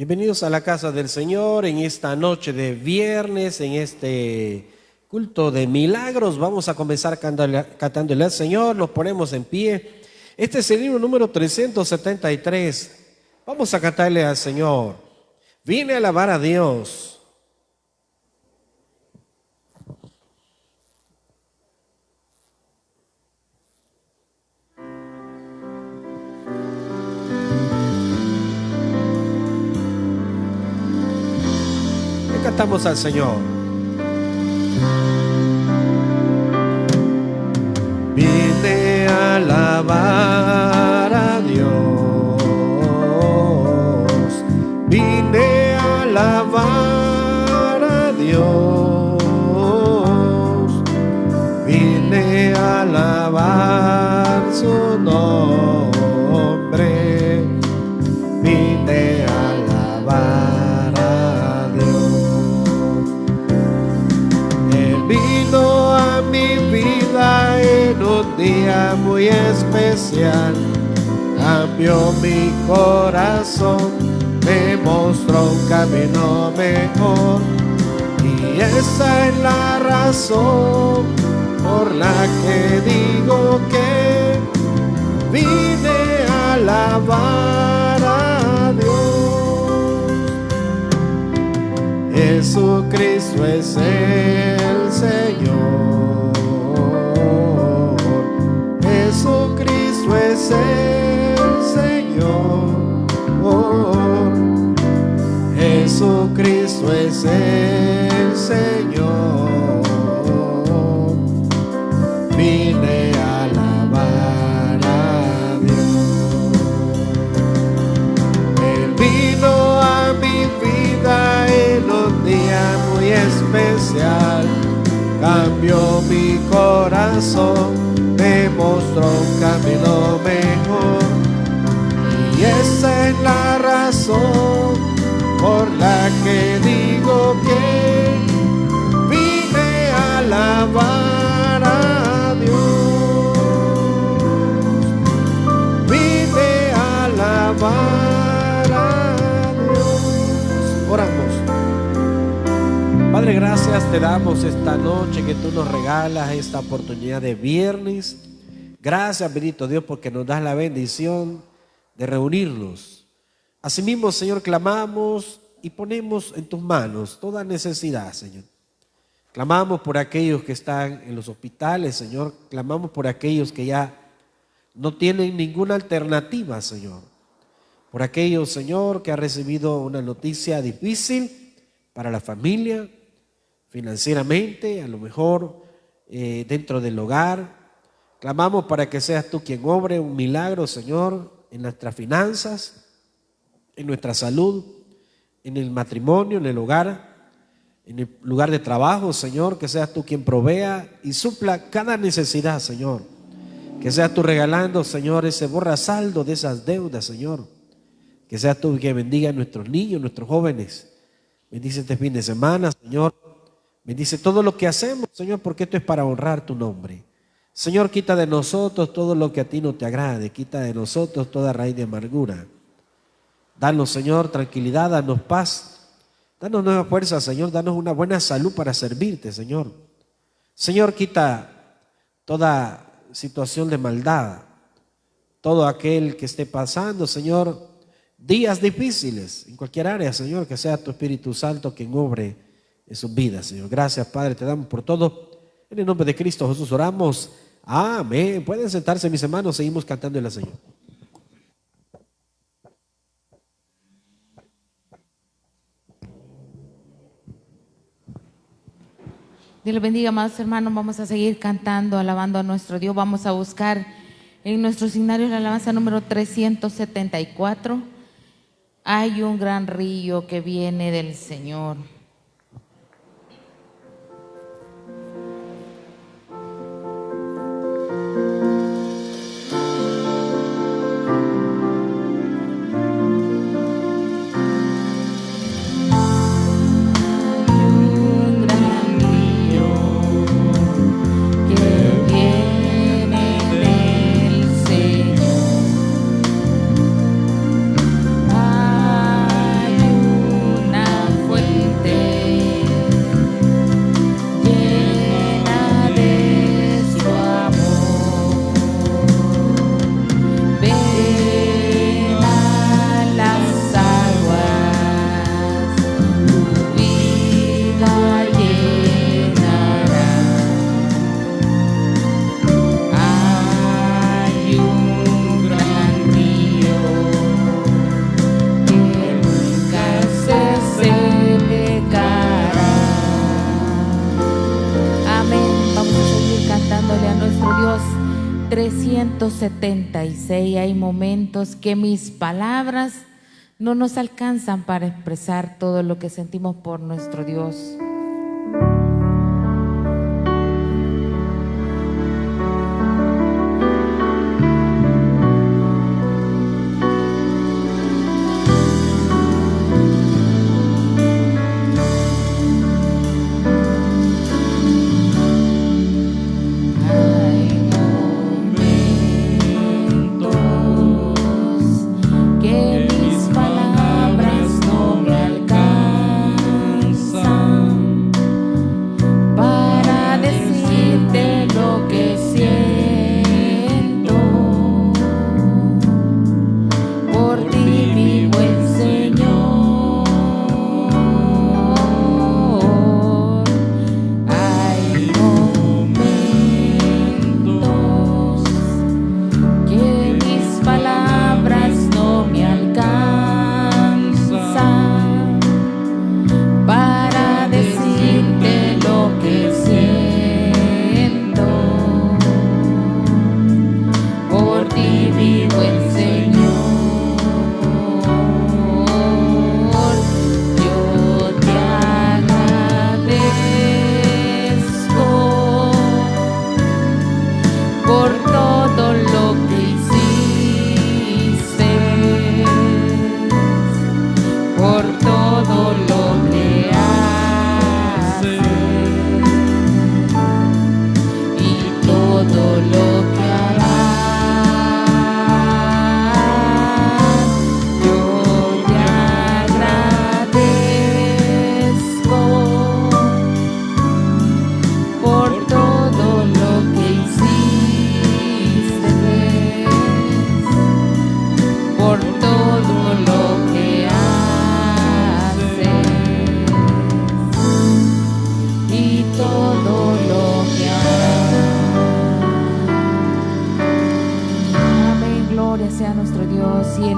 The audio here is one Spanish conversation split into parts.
Bienvenidos a la casa del Señor en esta noche de viernes, en este culto de milagros. Vamos a comenzar cantándole al Señor, nos ponemos en pie. Este es el himno número 373. Vamos a cantarle al Señor. Vine a alabar a Dios. Cantamos al Señor. Vine a alabar a Dios, vine a alabar a Dios, vine a alabar su nombre, vine a alabar. Vino a mi vida en un día muy especial, cambió mi corazón, me mostró un camino mejor, y esa es la razón por la que digo que vine a alabar a Dios. Jesucristo es el Señor, Jesucristo es el Señor, Jesucristo es el Señor, vine a alabar a Dios. Él vino a mi vida en un día muy especial, cambió mi corazón, me mostró un camino mejor, y esa es la razón por la que digo que vine a alabar a Dios, vine a alabar a Dios. Oramos. Padre, gracias te damos esta noche que tú nos regalas, esta oportunidad de viernes. Gracias, bendito Dios, porque nos das la bendición de reunirnos. Asimismo, Señor, clamamos y ponemos en tus manos toda necesidad, Señor. Clamamos por aquellos que están en los hospitales, Señor. Clamamos por aquellos que ya no tienen ninguna alternativa, Señor. Por aquellos, Señor, que han recibido una noticia difícil para la familia, financieramente, a lo mejor dentro del hogar. Clamamos para que seas tú quien obre un milagro, Señor, en nuestras finanzas, en nuestra salud, en el matrimonio, en el hogar, en el lugar de trabajo, Señor. Que seas tú quien provea y supla cada necesidad, Señor. Que seas tú regalando, Señor, ese borrasaldo de esas deudas, Señor. Que seas tú quien bendiga a nuestros niños, nuestros jóvenes. Bendice este fin de semana, Señor. Bendice todo lo que hacemos, Señor, porque esto es para honrar tu nombre. Señor, quita de nosotros todo lo que a ti no te agrade. Quita de nosotros toda raíz de amargura. Danos, Señor, tranquilidad, danos paz. Danos nueva fuerza, Señor. Danos una buena salud para servirte, Señor. Señor, quita toda situación de maldad. Todo aquel que esté pasando, Señor, días difíciles en cualquier área, Señor, que sea tu Espíritu Santo quien obre en sus vidas, Señor. Gracias, Padre, te damos por todo. En el nombre de Cristo Jesús oramos. Amén. Pueden sentarse, mis hermanos, seguimos cantándole al Señor. Dios les bendiga, amados hermanos. Vamos a seguir cantando, alabando a nuestro Dios. Vamos a buscar en nuestro signario la alabanza número 374. Hay un gran río que viene del Señor. Hay 376. Hay momentos que mis palabras no nos alcanzan para expresar todo lo que sentimos por nuestro Dios.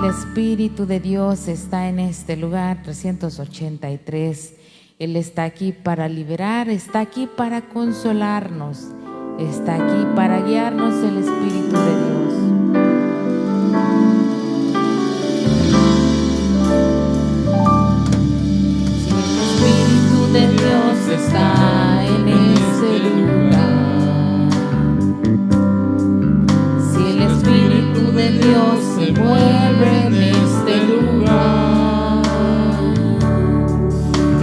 Espíritu de Dios está en este lugar. 383. Él está aquí para liberar, está aquí para consolarnos, está aquí para guiarnos, el Espíritu de Dios. Si el Espíritu de Dios está en ese lugar, si el Espíritu de Dios se mueve en este lugar,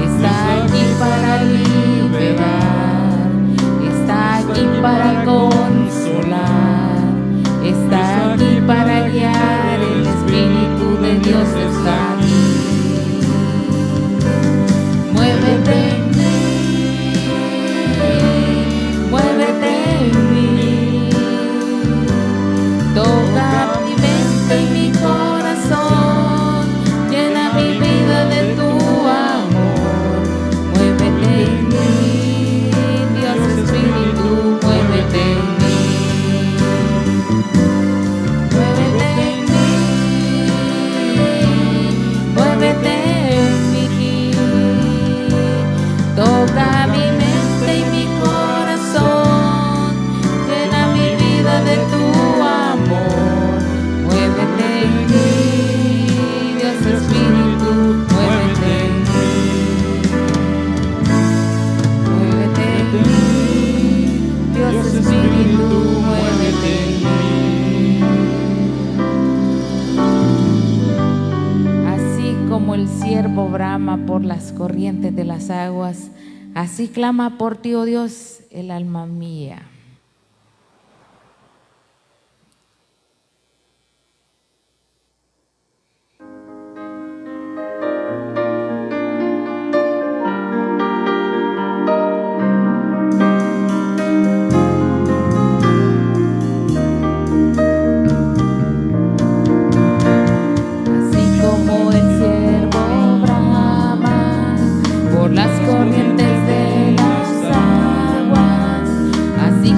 está aquí para liberar, está aquí para consolar, está aquí para guiar, el Espíritu de Dios está aquí. Muévete en mí, muévete en mí, toca mi mente y mi corazón, llena mi vida de tu amor. Muévete en mí, Dios Espíritu, muévete en mí. Muévete en mí, muévete en mí, toca mi mente y mi corazón, llena mi vida de tu amor. Muévete en mí, Dios Espíritu, muévete en mí. Muévete en mí, Dios Espíritu, muévete en mí. Así como el ciervo brama por las corrientes de las aguas, así clama por ti, oh Dios, el alma mía. Así como el ciervo brama por las corrientes de las aguas, así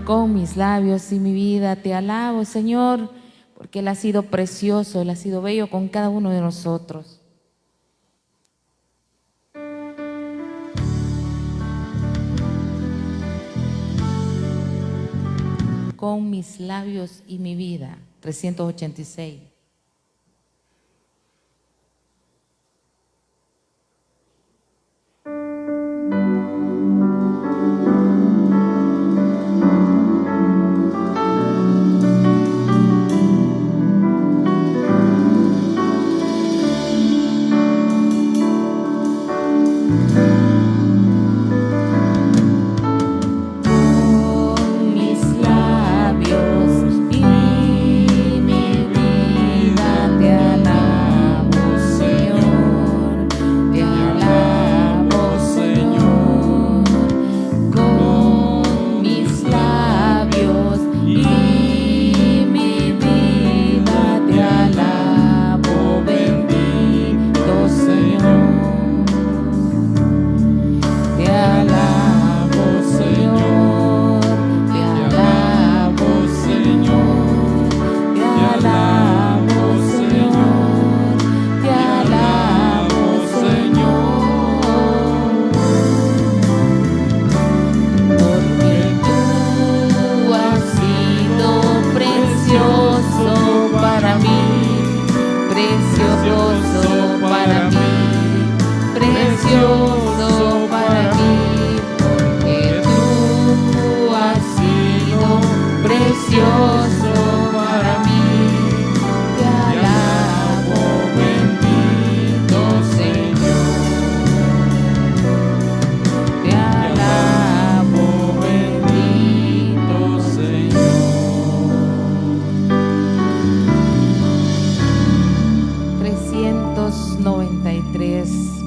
Con mis labios y mi vida te alabo, Señor, porque Él ha sido precioso, Él ha sido bello con cada uno de nosotros. Con mis labios y mi vida, 386.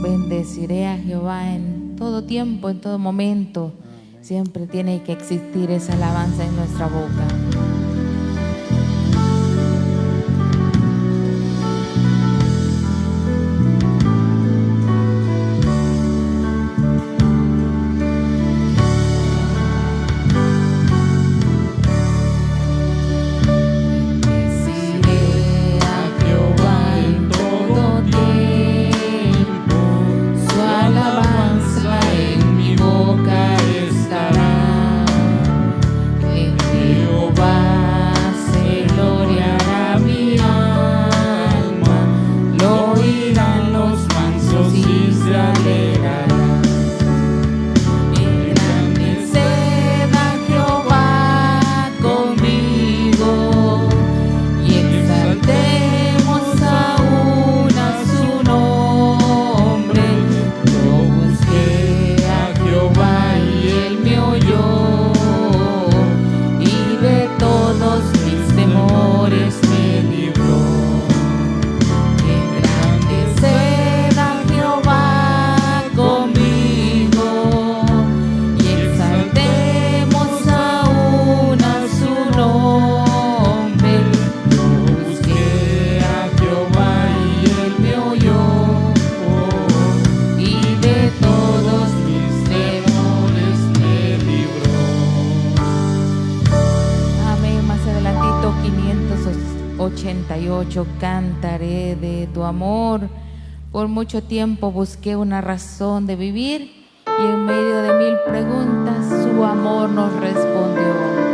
Bendeciré a Jehová en todo tiempo, en todo momento. Amén. Siempre tiene que existir esa alabanza en nuestra boca. Cantaré de tu amor. Por mucho tiempo busqué una razón de vivir y en medio de 1000 preguntas su amor nos respondió.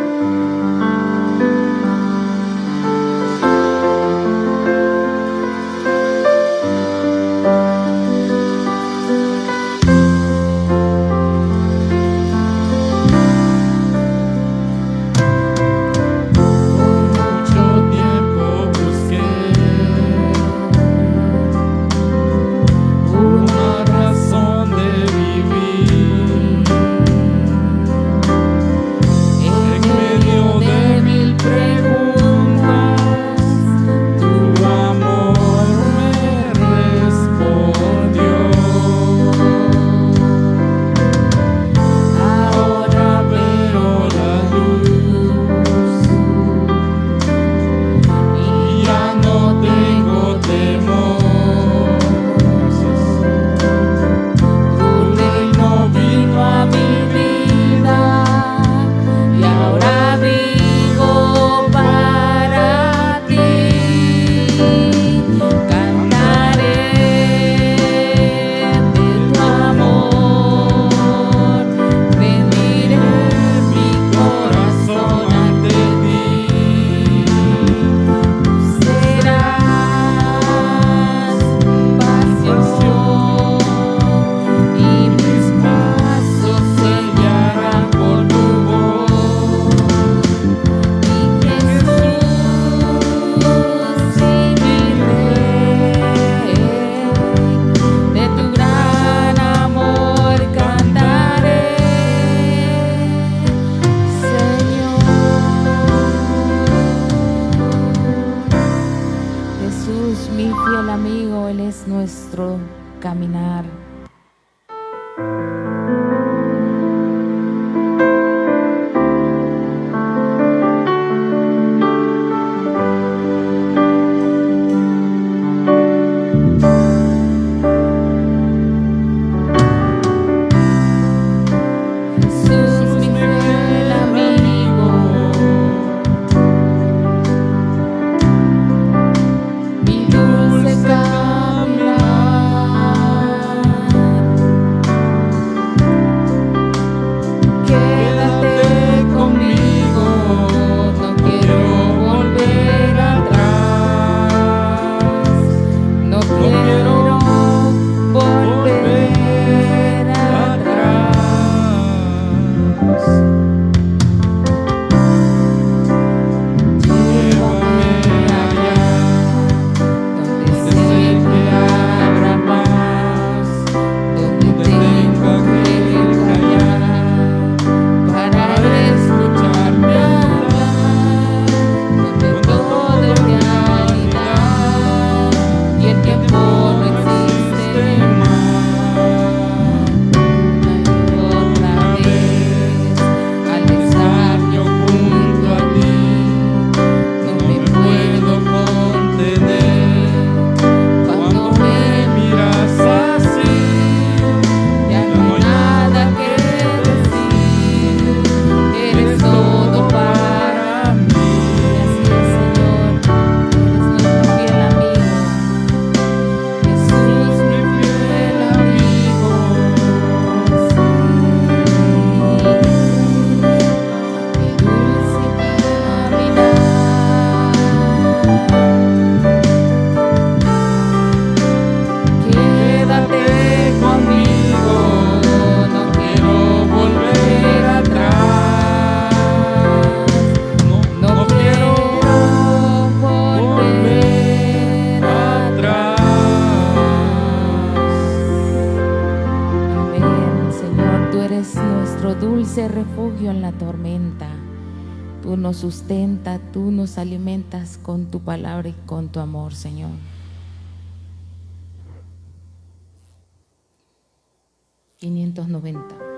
nuestro caminar. Refugio en la tormenta. Tú nos sustentas, tú nos alimentas con tu palabra y con tu amor, Señor. $590.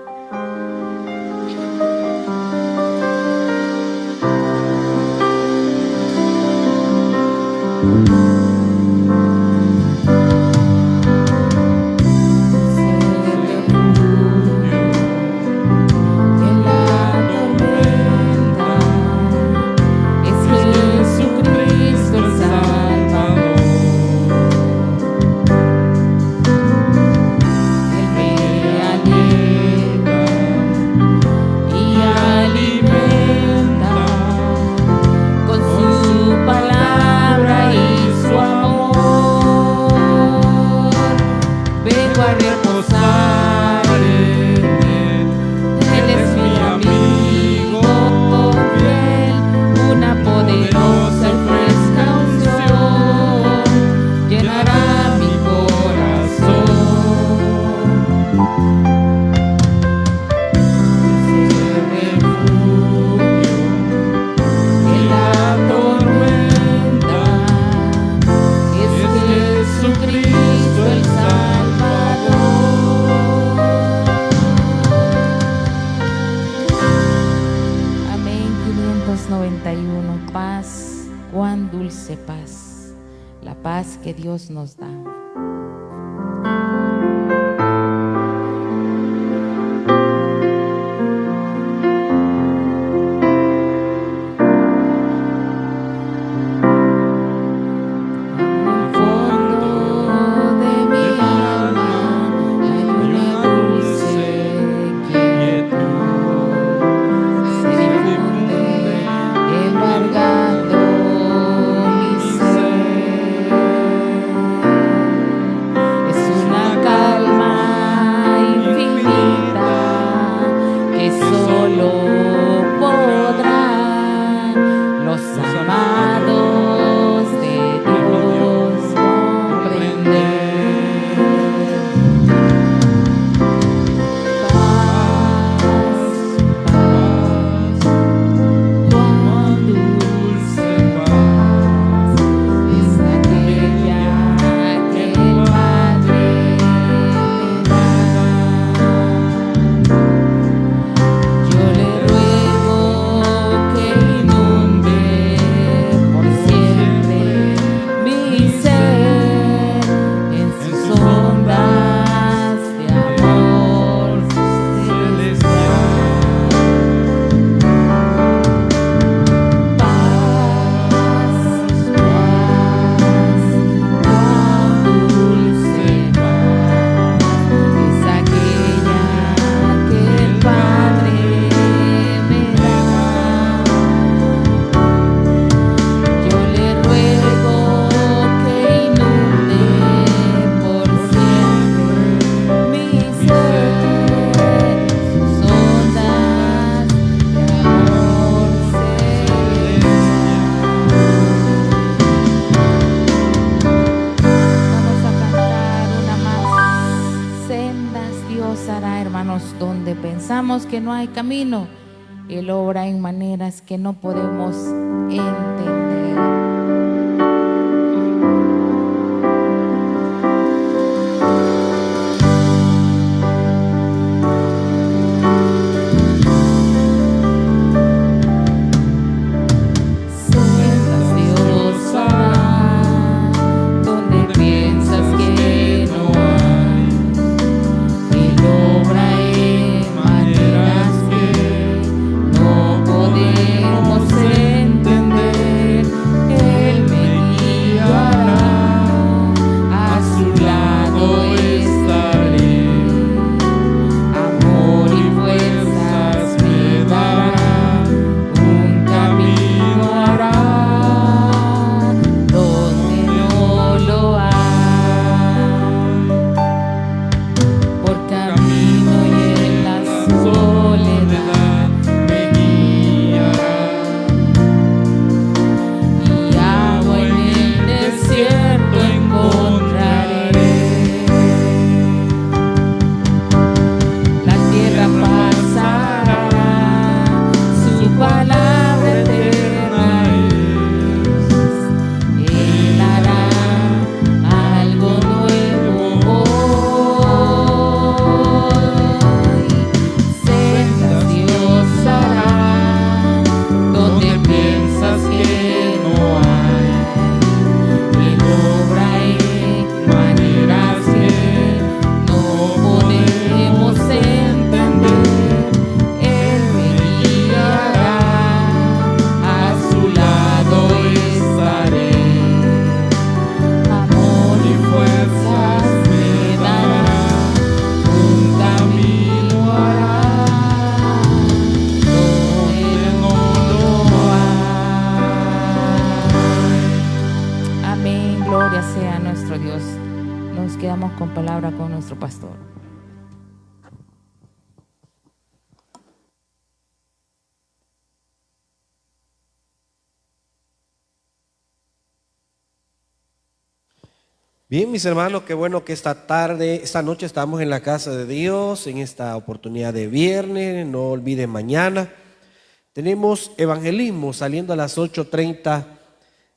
Paz, cuán dulce paz, la paz que Dios nos da. pensamos que no hay camino, Él obra en maneras que no podemos entender. Bien, mis hermanos, qué bueno que esta noche estamos en la casa de Dios, en esta oportunidad de viernes. No olviden, mañana tenemos evangelismo saliendo a las 8:30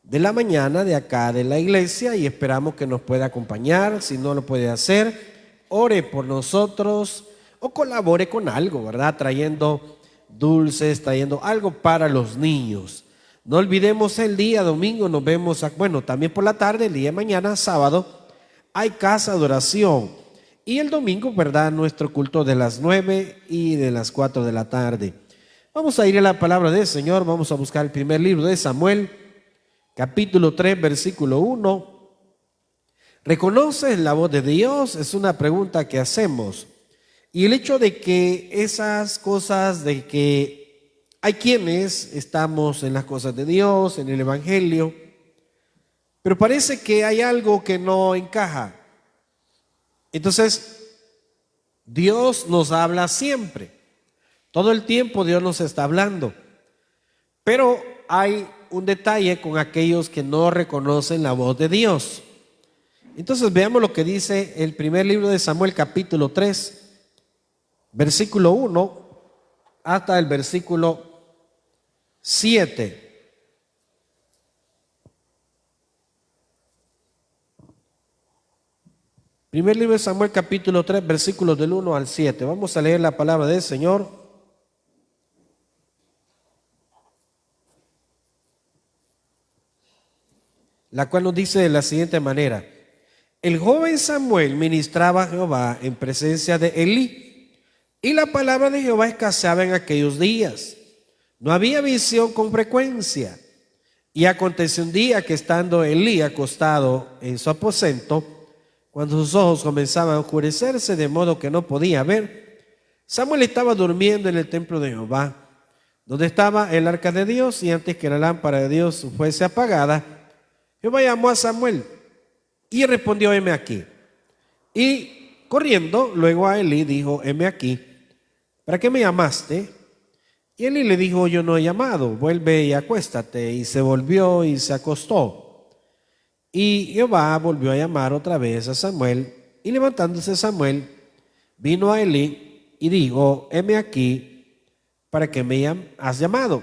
de la mañana de acá de la iglesia y esperamos que nos pueda acompañar. Si no lo puede hacer, ore por nosotros o colabore con algo, ¿verdad? Trayendo dulces, trayendo algo para los niños. No olvidemos el día domingo, nos vemos, también por la tarde, el día de mañana, sábado, hay casa de oración. Y el domingo, ¿verdad? Nuestro culto de las 9 y de las 4 de la tarde. Vamos a ir a la palabra del Señor, vamos a buscar el primer libro de Samuel, capítulo 3, versículo 1. ¿Reconoces la voz de Dios? Es una pregunta que hacemos. Y el hecho de que esas cosas, de que hay quienes estamos en las cosas de Dios, en el evangelio, pero parece que hay algo que no encaja. Entonces, Dios nos habla siempre. Todo el tiempo Dios nos está hablando. Pero hay un detalle con aquellos que no reconocen la voz de Dios. Entonces veamos lo que dice el primer libro de Samuel, capítulo 3, versículo 1 hasta el versículo 7. Primer libro de Samuel, capítulo 3, versículos del 1 al 7. Vamos a leer la palabra del Señor. La cual nos dice de la siguiente manera: el joven Samuel ministraba a Jehová en presencia de Elí, y la palabra de Jehová escaseaba en aquellos días. No había visión con frecuencia. Y aconteció un día que, estando Elí acostado en su aposento, cuando sus ojos comenzaban a oscurecerse de modo que no podía ver, Samuel estaba durmiendo en el templo de Jehová, donde estaba el arca de Dios, y antes que la lámpara de Dios fuese apagada, Jehová llamó a Samuel, y respondió: heme aquí. Y corriendo luego a Elí dijo: heme aquí. ¿Para qué me llamaste? Y Elí le dijo: yo no he llamado, vuelve y acuéstate. Y se volvió y se acostó. Y Jehová volvió a llamar otra vez a Samuel, y levantándose Samuel, vino a Elí y dijo: heme aquí, ¿para qué me has llamado?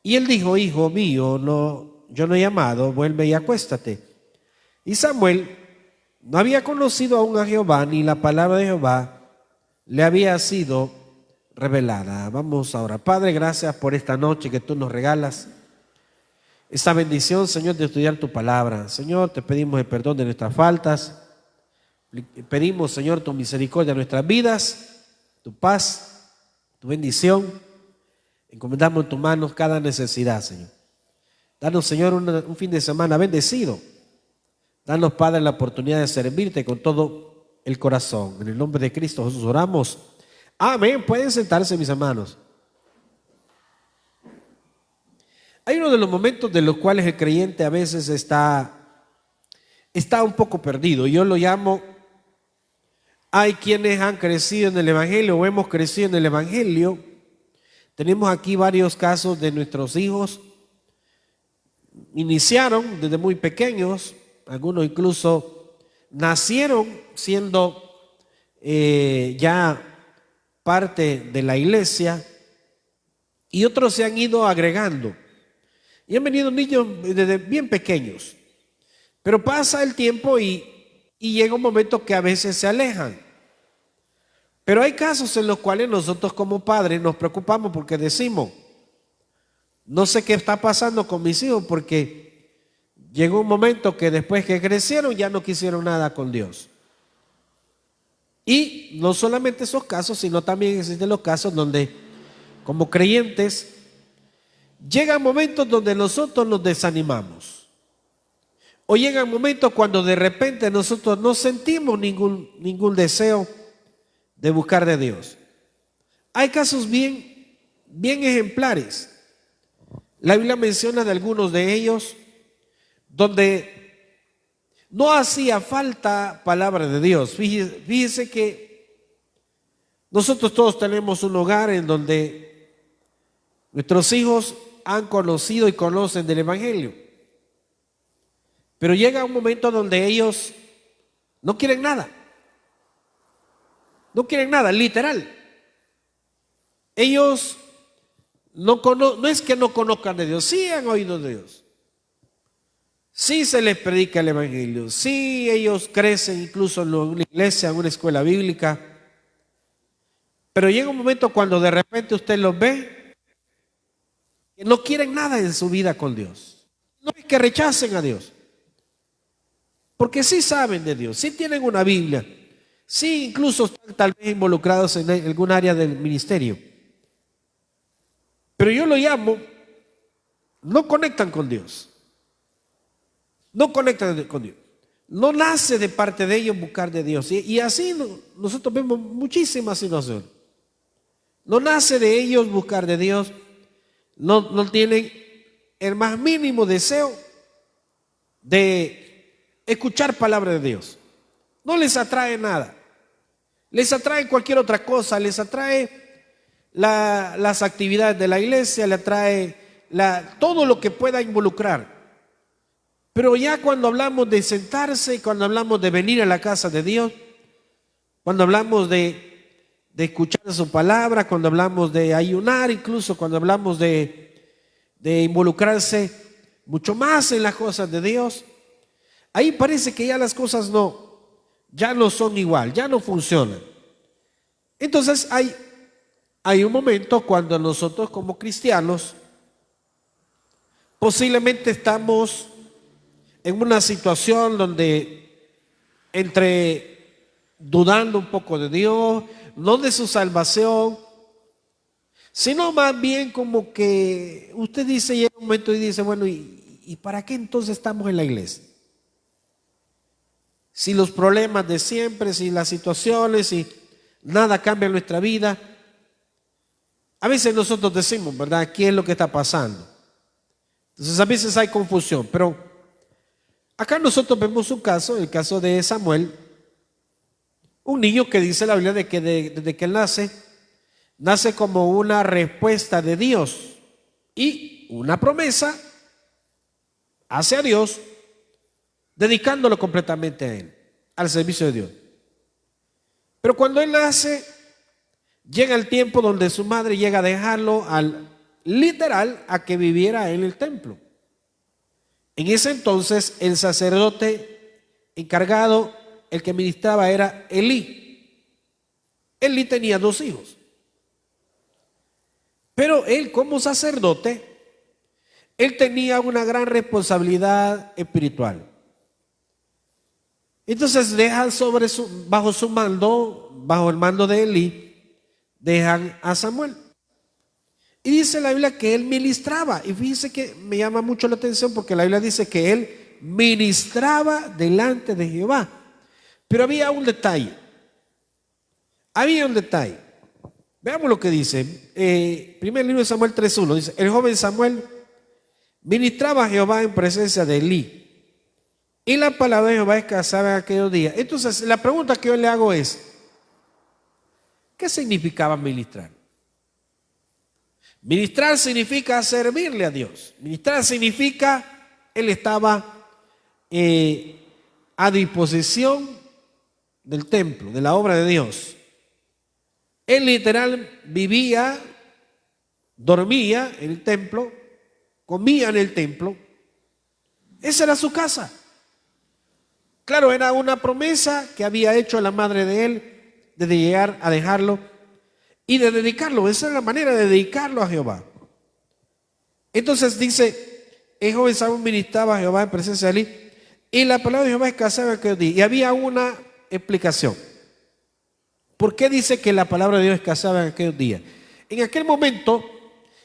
Y él dijo: hijo mío, no, yo no he llamado, vuelve y acuéstate. Y Samuel no había conocido aún a Jehová, ni la palabra de Jehová le había sido revelada. Vamos ahora. Padre, gracias por esta noche que tú nos regalas. Esta bendición, Señor, de estudiar tu palabra. Señor, te pedimos el perdón de nuestras faltas. Pedimos, Señor, tu misericordia en nuestras vidas, tu paz, tu bendición. Encomendamos en tus manos cada necesidad, Señor. Danos, Señor, un fin de semana bendecido. Danos, Padre, la oportunidad de servirte con todo el corazón. En el nombre de Cristo Jesús oramos. Amén. Pueden sentarse, mis hermanos. Hay uno de los momentos de los cuales el creyente a veces está un poco perdido. Yo lo llamo: hay quienes han crecido en el Evangelio o hemos crecido en el Evangelio. Tenemos aquí varios casos de nuestros hijos. Iniciaron desde muy pequeños, algunos incluso nacieron siendo ya parte de la iglesia, y otros se han ido agregando. Y han venido niños desde bien pequeños. Pero pasa el tiempo y llega un momento que a veces se alejan. Pero hay casos en los cuales nosotros como padres nos preocupamos porque decimos: no sé qué está pasando con mis hijos, porque llegó un momento que después que crecieron ya no quisieron nada con Dios. Y no solamente esos casos, sino también existen los casos donde como creyentes llegan momentos donde nosotros nos desanimamos. O llegan momentos cuando de repente nosotros no sentimos ningún deseo de buscar de Dios. Hay casos bien ejemplares. La Biblia menciona de algunos de ellos donde no hacía falta palabra de Dios. Fíjese que nosotros todos tenemos un hogar en donde nuestros hijos han conocido y conocen del Evangelio. Pero llega un momento donde ellos no quieren nada. No quieren nada, literal. Ellos no es que no conozcan de Dios, sí han oído de Dios. Sí se les predica el Evangelio, sí ellos crecen incluso en una iglesia, en una escuela bíblica. Pero llega un momento cuando de repente usted los ve que no quieren nada en su vida con Dios. No es que rechacen a Dios, porque sí saben de Dios, sí tienen una Biblia, sí incluso están tal vez involucrados en algún área del ministerio. Pero yo lo llamo: no conectan con Dios. No conectan con Dios. No nace de parte de ellos buscar de Dios. Y así nosotros vemos muchísimas situaciones. No nace de ellos buscar de Dios. No tienen el más mínimo deseo de escuchar palabra de Dios. No les atrae nada. Les atrae cualquier otra cosa. Les atrae las actividades de la iglesia. Les atrae todo lo que pueda involucrar. Pero ya cuando hablamos de sentarse, cuando hablamos de venir a la casa de Dios, cuando hablamos de escuchar su palabra, cuando hablamos de ayunar, incluso cuando hablamos de involucrarse mucho más en las cosas de Dios, ahí parece que ya las cosas ya no son igual, ya no funcionan. Entonces hay un momento cuando nosotros como cristianos posiblemente estamos en una situación donde entre dudando un poco de Dios, no de su salvación, sino más bien como que usted dice, llega un momento y dice: bueno, ¿y para qué entonces estamos en la iglesia? Si los problemas de siempre, si las situaciones, si nada cambia en nuestra vida. A veces nosotros decimos, ¿verdad?, ¿qué es lo que está pasando? Entonces a veces hay confusión, pero acá nosotros vemos un caso, el caso de Samuel, un niño que dice la Biblia de que desde que él nace como una respuesta de Dios y una promesa hacia Dios, dedicándolo completamente a Él, al servicio de Dios. Pero cuando él nace, llega el tiempo donde su madre llega a dejarlo literal a que viviera en el templo. En ese entonces el sacerdote encargado, el que ministraba, era Elí. Elí tenía 2 hijos. Pero él, como sacerdote, él tenía una gran responsabilidad espiritual. Entonces dejan bajo su mando, bajo el mando de Elí, dejan a Samuel. Y dice la Biblia que él ministraba. Y fíjense que me llama mucho la atención porque la Biblia dice que él ministraba delante de Jehová. Pero había un detalle. Veamos lo que dice. Primer libro de Samuel 3:1. Dice: el joven Samuel ministraba a Jehová en presencia de Elí. Y la palabra de Jehová escaseaba en aquellos días. Entonces, la pregunta que yo le hago es: ¿qué significaba ministrar? Ministrar significa servirle a Dios. Ministrar significa él estaba a disposición del templo, de la obra de Dios. Él literal vivía, dormía en el templo, comía en el templo. Esa era su casa. Claro, era una promesa que había hecho la madre de él de llegar a dejarlo y de dedicarlo. Esa era la manera de dedicarlo a Jehová. Entonces dice: el joven Samuel ministraba a Jehová en presencia de Elí, y la palabra de Jehová escaseaba en aquellos días. Y había una explicación. ¿Por qué dice que la palabra de Dios escaseaba en aquellos días? En aquel momento,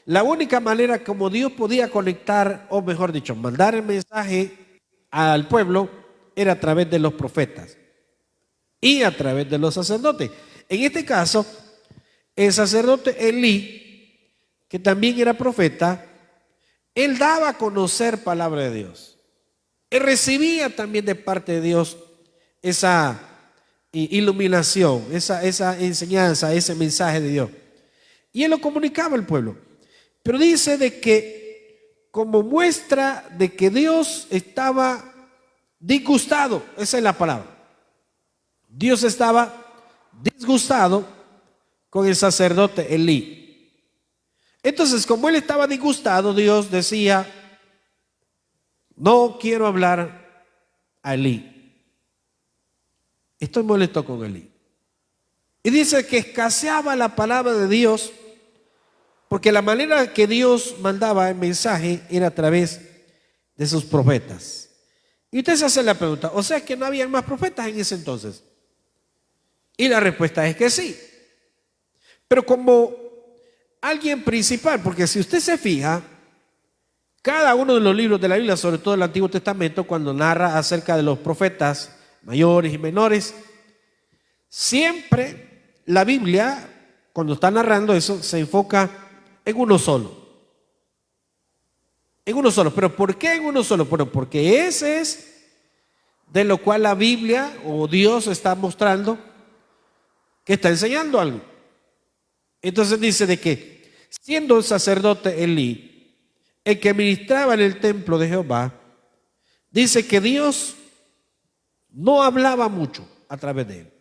la única manera como Dios podía conectar, o mejor dicho, mandar el mensaje al pueblo, era a través de los profetas y a través de los sacerdotes. En este caso, el sacerdote Elí, que también era profeta, él daba a conocer palabra de Dios. Él recibía también de parte de Dios esa iluminación, esa enseñanza, ese mensaje de Dios. Y él lo comunicaba al pueblo. Pero dice de que como muestra de que Dios estaba disgustado, esa es la palabra. Dios estaba disgustado con el sacerdote Elí. Entonces, como él estaba disgustado, Dios decía: no quiero hablar a Elí. Estoy molesto con Elí. Y dice que escaseaba la palabra de Dios, porque la manera que Dios mandaba el mensaje era a través de sus profetas. Y usted se hace la pregunta: o sea que no habían más profetas en ese entonces. Y la respuesta es que sí. Pero como alguien principal, porque si usted se fija, cada uno de los libros de la Biblia, sobre todo el Antiguo Testamento, cuando narra acerca de los profetas mayores y menores, siempre la Biblia, cuando está narrando eso, se enfoca en uno solo. En uno solo. ¿Pero por qué en uno solo? Bueno, porque ese es de lo cual la Biblia o Dios está mostrando que está enseñando algo. Entonces dice de que siendo el sacerdote Elí el que ministraba en el templo de Jehová, dice que Dios no hablaba mucho a través de él.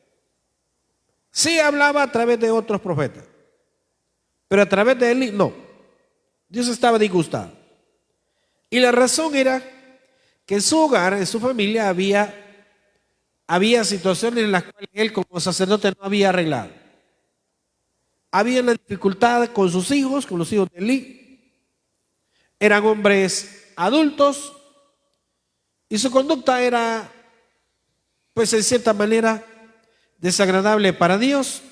Sí hablaba a través de otros profetas, pero a través de Elí no. Dios estaba disgustado. Y la razón era que en su hogar, en su familia, había situaciones en las cuales él como sacerdote no había arreglado. Había una dificultad con sus hijos, con los hijos de Elí. Eran hombres adultos y su conducta era, pues en cierta manera, desagradable para Dios.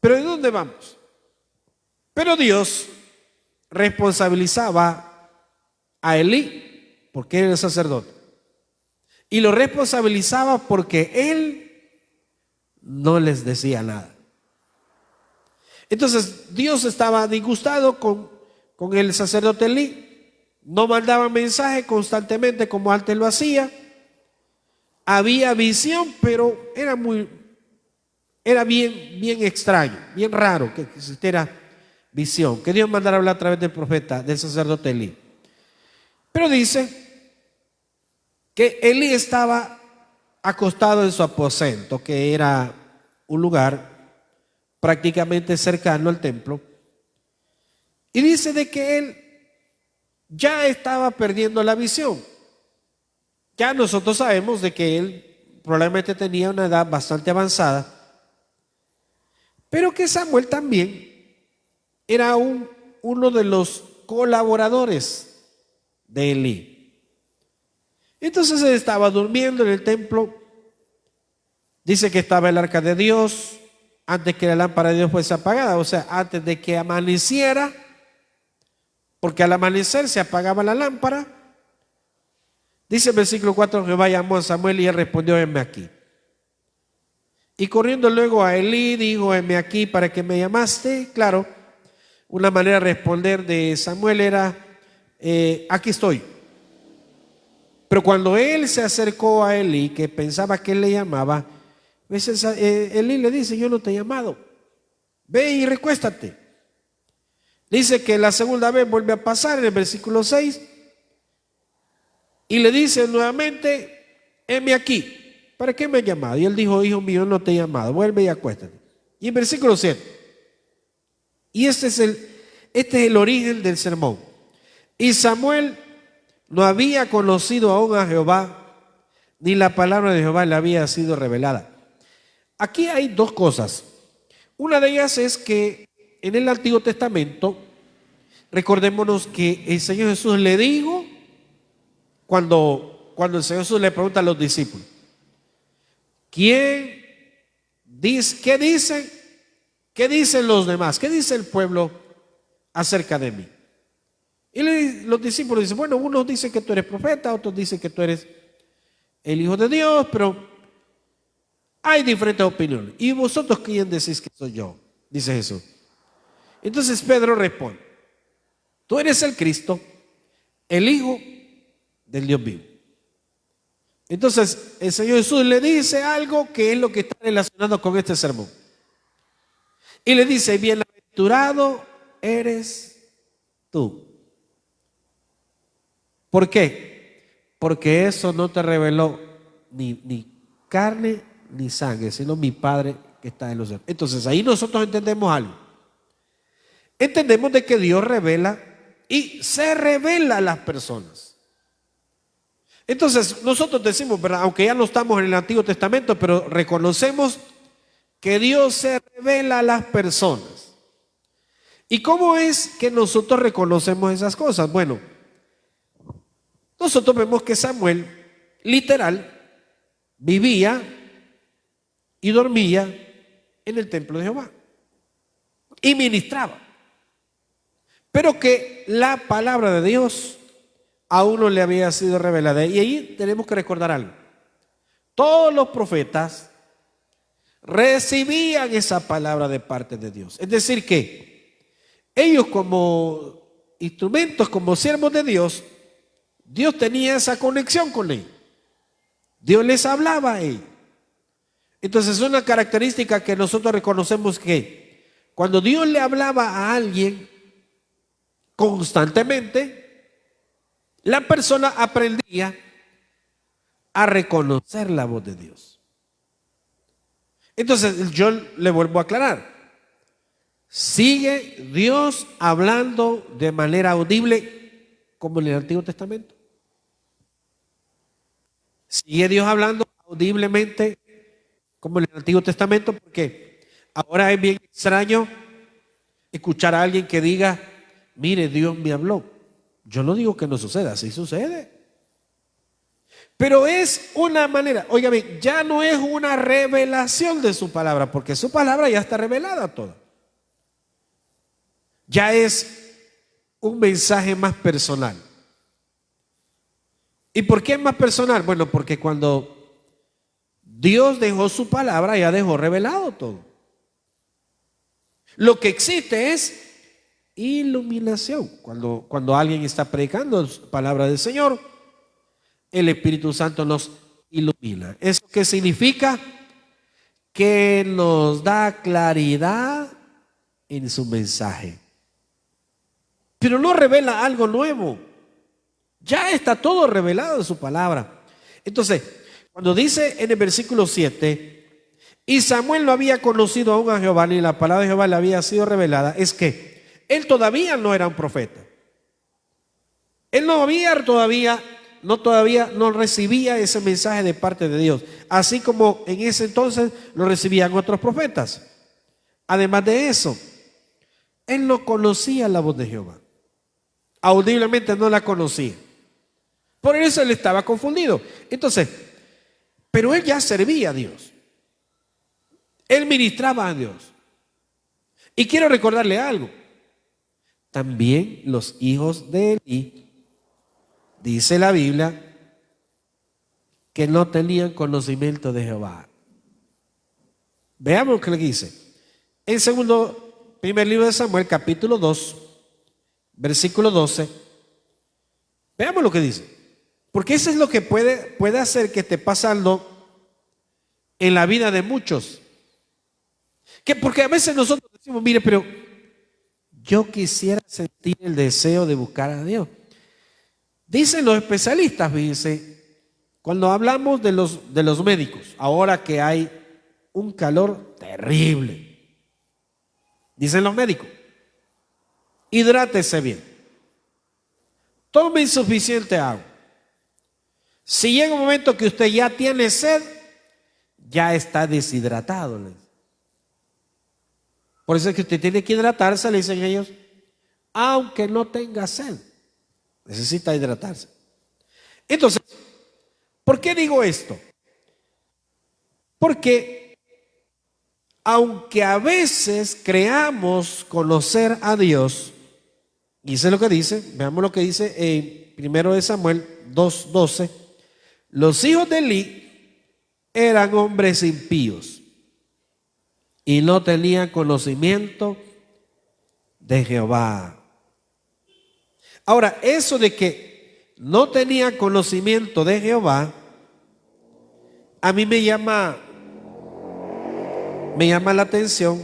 Pero ¿de dónde vamos? Pero Dios responsabilizaba a Elí porque era el sacerdote. Y lo responsabilizaba porque él no les decía nada. Entonces Dios estaba disgustado con el sacerdote Elí. No mandaba mensaje constantemente como antes lo hacía. Había visión, pero era bien extraño, bien raro que existiera visión, que Dios mandara hablar a través del profeta, del sacerdote Elí. Pero dice que Elí estaba acostado en su aposento, que era un lugar prácticamente cercano al templo, y dice de que él ya estaba perdiendo la visión. Ya nosotros sabemos de que él probablemente tenía una edad bastante avanzada, pero que Samuel también era uno de los colaboradores de Elí. Entonces él estaba durmiendo en el templo. Dice que estaba el arca de Dios antes que la lámpara de Dios fuese apagada, o sea, antes de que amaneciera, porque al amanecer se apagaba la lámpara. Dice el versículo 4, Jehová llamó a Samuel y él respondió, heme aquí. Y corriendo luego a Elí, dijo, heme aquí, ¿para qué me llamaste? Claro, una manera de responder de Samuel era, aquí estoy. Pero cuando él se acercó a Elí, que pensaba que él le llamaba, Elí le dice, yo no te he llamado, ve y recuéstate. Dice que la segunda vez vuelve a pasar en el versículo 6 y le dice nuevamente, heme aquí, ¿para qué me has llamado? Y él dijo, hijo mío, no te he llamado, vuelve y acuéstate. Y en versículo 7, y este es el origen del sermón. Y Samuel no había conocido aún a Jehová, ni la palabra de Jehová le había sido revelada. Aquí hay dos cosas. Una de ellas es que en el Antiguo Testamento, recordémonos que el Señor Jesús le dijo, cuando el Señor Jesús le pregunta a los discípulos, ¿qué dicen? ¿Qué dicen los demás? ¿Qué dice el pueblo acerca de mí? Y los discípulos dicen, bueno, unos dicen que tú eres profeta, otros dicen que tú eres el Hijo de Dios, pero hay diferentes opiniones. ¿Y vosotros quién decís que soy yo? Dice Jesús. Entonces Pedro responde, tú eres el Cristo, el Hijo del Dios vivo. Entonces el Señor Jesús le dice algo que es lo que está relacionado con este sermón. Y le dice, bienaventurado eres tú. ¿Por qué? Porque eso no te reveló ni carne ni sangre, sino mi Padre que está en los cielos. Entonces ahí nosotros entendemos algo. Entendemos de que Dios revela y se revela a las personas. Entonces nosotros decimos, ¿verdad? Aunque ya no estamos en el Antiguo Testamento, pero reconocemos que Dios se revela a las personas. ¿Y cómo es que nosotros reconocemos esas cosas? Bueno, nosotros vemos que Samuel, literal, vivía y dormía en el templo de Jehová y ministraba, pero que la palabra de Dios aún no le había sido revelada. Y ahí tenemos que recordar algo. Todos los profetas recibían esa palabra de parte de Dios. Es decir que ellos, como instrumentos, como siervos de Dios, Dios tenía esa conexión con ellos. Dios les hablaba a ellos. Entonces es una característica que nosotros reconocemos, que cuando Dios le hablaba a alguien constantemente, la persona aprendía a reconocer la voz de Dios. Entonces yo le vuelvo a aclarar. ¿Sigue Dios hablando de manera audible como en el Antiguo Testamento? ¿Sigue Dios hablando audiblemente como en el Antiguo Testamento? Porque ahora es bien extraño escuchar a alguien que diga, mire, Dios me habló. Yo no digo que no suceda, sí sucede. Pero es una manera, óigame, ya no es una revelación de su palabra, porque su palabra ya está revelada toda. Ya es un mensaje más personal. ¿Y por qué es más personal? Bueno, porque cuando Dios dejó su palabra, ya dejó revelado todo. Lo que existe es iluminación. Cuando alguien está predicando palabra del Señor, el Espíritu Santo nos ilumina. ¿Eso qué significa? Que nos da claridad en su mensaje. Pero no revela algo nuevo. Ya está todo revelado en su palabra. Entonces, cuando dice en el versículo 7, y Samuel no había conocido aún a Jehová, ni la palabra de Jehová le había sido revelada, es que él todavía no era un profeta. Él no recibía ese mensaje de parte de Dios, así como en ese entonces lo recibían otros profetas. Además de eso, él no conocía la voz de Jehová. Audiblemente no la conocía. Por eso él estaba confundido. Entonces, pero él ya servía a Dios. Él ministraba a Dios. Y quiero recordarle algo. También los hijos de Elí, dice la Biblia, que no tenían conocimiento de Jehová. Veamos lo que le dice. En primer libro de Samuel, capítulo 2, versículo 12. Veamos lo que dice. Porque eso es lo que puede hacer que esté pasando en la vida de muchos. Porque a veces nosotros decimos, mire, pero yo quisiera sentir el deseo de buscar a Dios. Dicen los especialistas, fíjense, cuando hablamos de los médicos, ahora que hay un calor terrible, dicen los médicos, hidrátese bien, tome suficiente agua. Si llega un momento que usted ya tiene sed, ya está deshidratado. Por eso es que usted tiene que hidratarse, le dicen ellos, aunque no tenga sed, necesita hidratarse. Entonces, ¿por qué digo esto? Porque aunque a veces creamos conocer a Dios, y eso es lo que dice, veamos lo que dice en 1 Samuel 2:12, los hijos de Elí eran hombres impíos y no tenían conocimiento de Jehová. Ahora, eso de que no tenían conocimiento de Jehová, a mí me llama la atención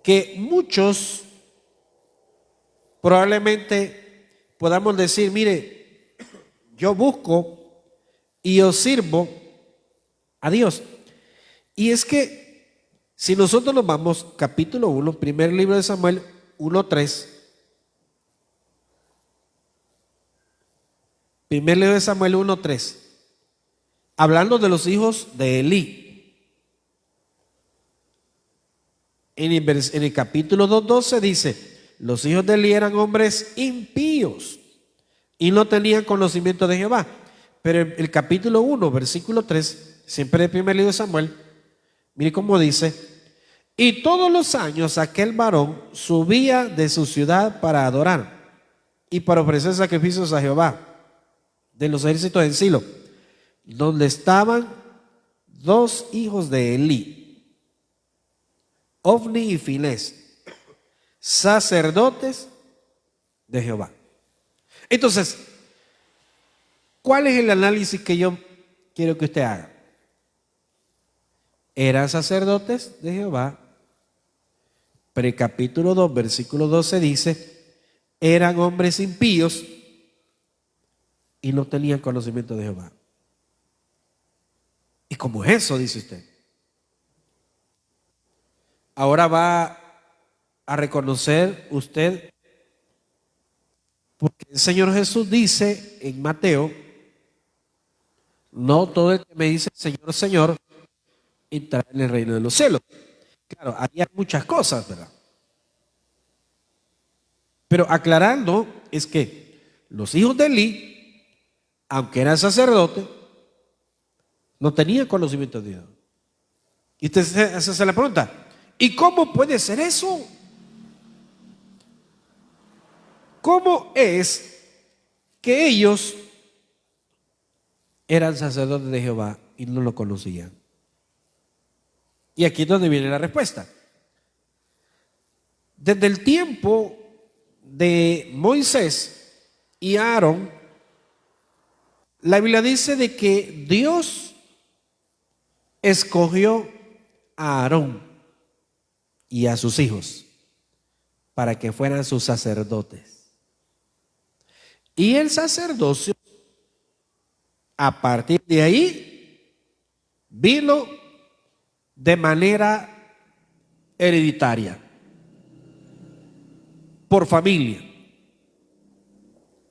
que muchos probablemente podamos decir, mire, yo busco y yo sirvo a Dios. Y es que si nosotros nos vamos, capítulo 1, primer libro de Samuel 1:3, primer libro de Samuel 1:3, hablando de los hijos de Elí. En el capítulo 2:12 dice, los hijos de Elí eran hombres impíos y no tenían conocimiento de Jehová. Pero el capítulo 1, versículo 3, siempre el primer libro de Samuel, mire cómo dice, y todos los años aquel varón subía de su ciudad para adorar y para ofrecer sacrificios a Jehová de los ejércitos en Silo, donde estaban dos hijos de Elí, Ofni y Finés, sacerdotes de Jehová. Entonces, ¿cuál es el análisis que yo quiero que usted haga? Eran sacerdotes de Jehová, pero el capítulo 2, versículo 12 dice, eran hombres impíos y no tenían conocimiento de Jehová. ¿Y cómo es eso? Dice usted. Ahora va a reconocer usted, porque el Señor Jesús dice en Mateo, no todo el que me dice Señor, Señor, entrará en el reino de los cielos. Claro, había muchas cosas, ¿verdad? Pero aclarando, es que los hijos de Elí, aunque eran sacerdotes, no tenían conocimiento de Dios. Y usted se hace la pregunta, ¿y cómo puede ser eso? ¿Cómo es que ellos eran sacerdotes de Jehová y no lo conocían? Y aquí es donde viene la respuesta. Desde el tiempo de Moisés y Aarón, la Biblia dice de que Dios escogió a Aarón y a sus hijos para que fueran sus sacerdotes. Y el sacerdocio, a partir de ahí, vino de manera hereditaria, por familia.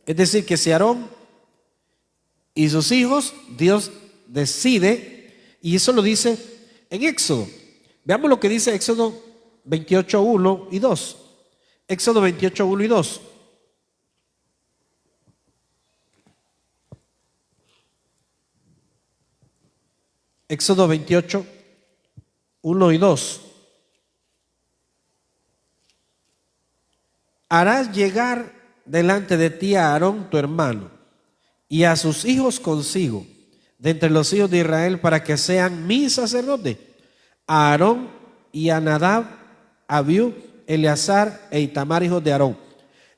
Es decir, que si Aarón y sus hijos, Dios decide, y eso lo dice en Éxodo. Veamos lo que dice Éxodo 28, 1 y 2. Éxodo 28, 1 y 2. Éxodo 28, 1 y 2. Harás llegar delante de ti a Aarón tu hermano y a sus hijos consigo, de entre los hijos de Israel, para que sean mis sacerdotes, a Aarón y a Nadab, Abiú, Eleazar e Itamar, hijos de Aarón.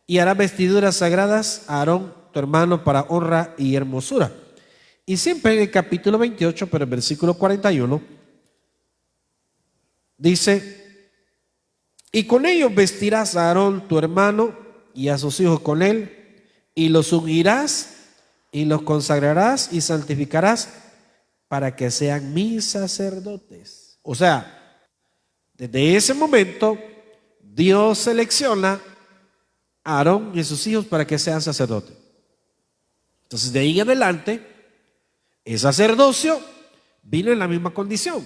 Y harás vestiduras sagradas a Aarón tu hermano para honra y hermosura. Y siempre en el capítulo 28, pero el versículo 41, dice: y con ellos vestirás a Aarón tu hermano y a sus hijos con él, y los ungirás y los consagrarás y santificarás para que sean mis sacerdotes. O sea, desde ese momento Dios selecciona a Aarón y a sus hijos para que sean sacerdotes. Entonces, de ahí en adelante, el sacerdocio vino en la misma condición.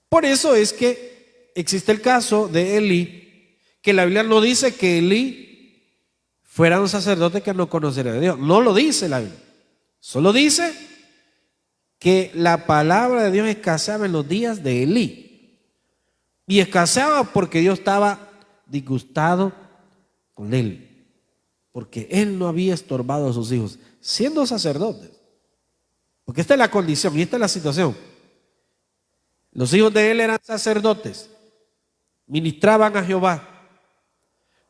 Por eso es que existe el caso de Elí, que la Biblia no dice que Elí fuera un sacerdote que no conociera a Dios. No lo dice la Biblia. Solo dice que la palabra de Dios escaseaba en los días de Elí. Y escaseaba porque Dios estaba disgustado con él, porque él no había estorbado a sus hijos, siendo sacerdotes. Porque esta es la condición y esta es la situación. Los hijos de él eran sacerdotes, ministraban a Jehová,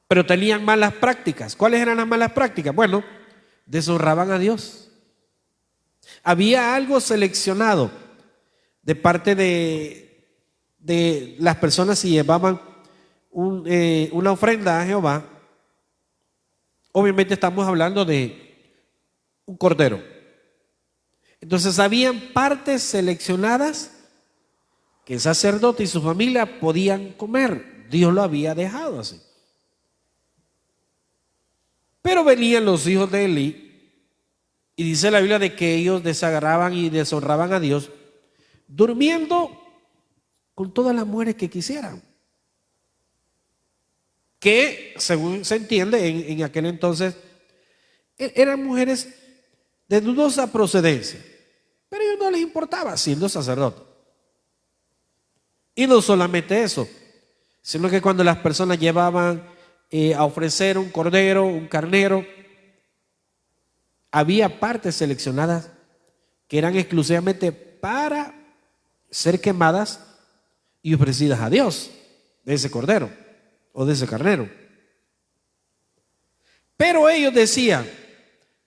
pero tenían malas prácticas. ¿Cuáles eran las malas prácticas? Bueno, deshonraban a Dios. Había algo seleccionado de parte de las personas si llevaban una ofrenda a Jehová. Obviamente estamos hablando de un cordero. Entonces habían partes seleccionadas que el sacerdote y su familia podían comer. Dios lo había dejado así. Pero venían los hijos de Elí, y dice la Biblia de que ellos desagradaban y deshonraban a Dios, durmiendo con todas las mujeres que quisieran. Que, según se entiende, en aquel entonces eran mujeres de dudosa procedencia, pero a ellos no les importaba siendo sacerdotes. Y no solamente eso, sino que cuando las personas llevaban a ofrecer un cordero, un carnero, había partes seleccionadas que eran exclusivamente para ser quemadas y ofrecidas a Dios, de ese cordero o de ese carnero. Pero ellos decían: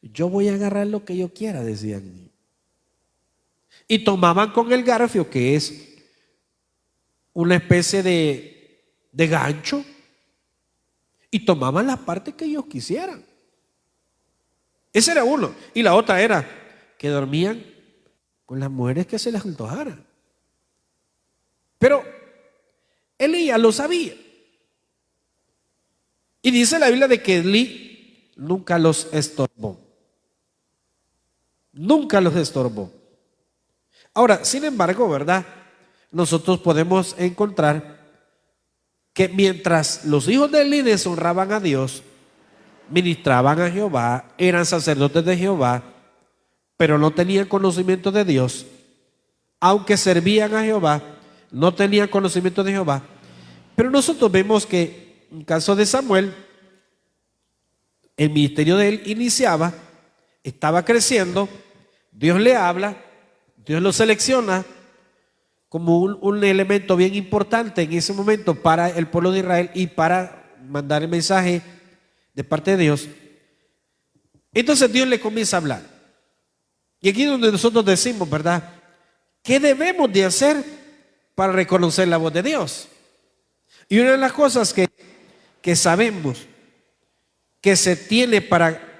yo voy a agarrar lo que yo quiera, decían. Y tomaban con el garfio, que es una especie de gancho, y tomaban la parte que ellos quisieran. Ese era uno. Y la otra era que dormían con las mujeres que se les antojara. Pero Elías lo sabía. Y dice la Biblia de que Elí nunca los estorbó. Nunca los estorbó. Ahora, sin embargo, ¿verdad? Nosotros podemos encontrar que mientras los hijos de Elí deshonraban a Dios, ministraban a Jehová, eran sacerdotes de Jehová, pero no tenían conocimiento de Dios, aunque servían a Jehová, no tenían conocimiento de Jehová. Pero nosotros vemos que en el caso de Samuel, el ministerio de él iniciaba, estaba creciendo, Dios le habla, Dios lo selecciona como un elemento bien importante en ese momento para el pueblo de Israel y para mandar el mensaje de parte de Dios. Entonces Dios le comienza a hablar. Y aquí es donde nosotros decimos, ¿verdad?, ¿qué debemos de hacer para reconocer la voz de Dios? Y una de las cosas que sabemos que se tiene para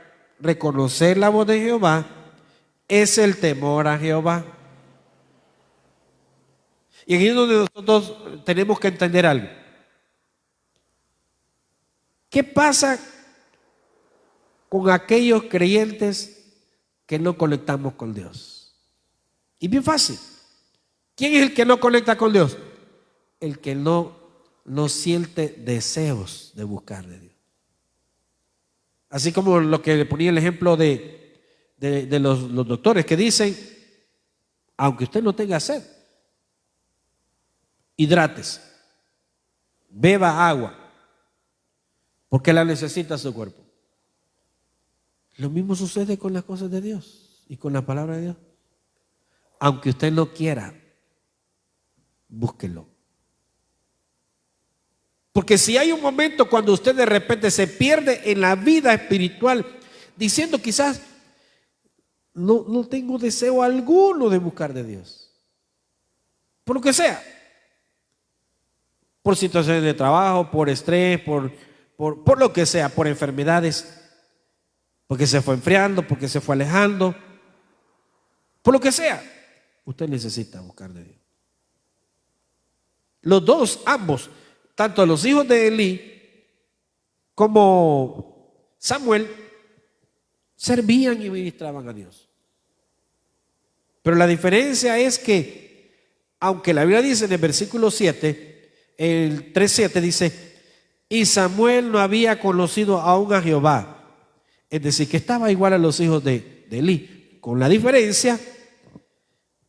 reconocer la voz de Jehová es el temor a Jehová. Y aquí es donde nosotros tenemos que entender algo. ¿Qué pasa con aquellos creyentes que no conectamos con Dios? Y bien fácil. ¿Quién es el que no conecta con Dios? El que no siente deseos de buscar de Dios. Así como lo que le ponía el ejemplo de los doctores que dicen, aunque usted no tenga sed, hidrátese, beba agua, porque la necesita su cuerpo. Lo mismo sucede con las cosas de Dios y con la palabra de Dios. Aunque usted no quiera, búsquelo. Porque si hay un momento cuando usted de repente se pierde en la vida espiritual, diciendo quizás, no tengo deseo alguno de buscar de Dios, por lo que sea, por situaciones de trabajo, por estrés, por lo que sea, por enfermedades, porque se fue enfriando, porque se fue alejando, por lo que sea, usted necesita buscar de Dios. Los dos, ambos, tanto los hijos de Elí como Samuel, servían y ministraban a Dios. Pero la diferencia es que, aunque la Biblia dice en el versículo 7, el 3:7 dice, y Samuel no había conocido aún a Jehová. Es decir, que estaba igual a los hijos de Elí, con la diferencia,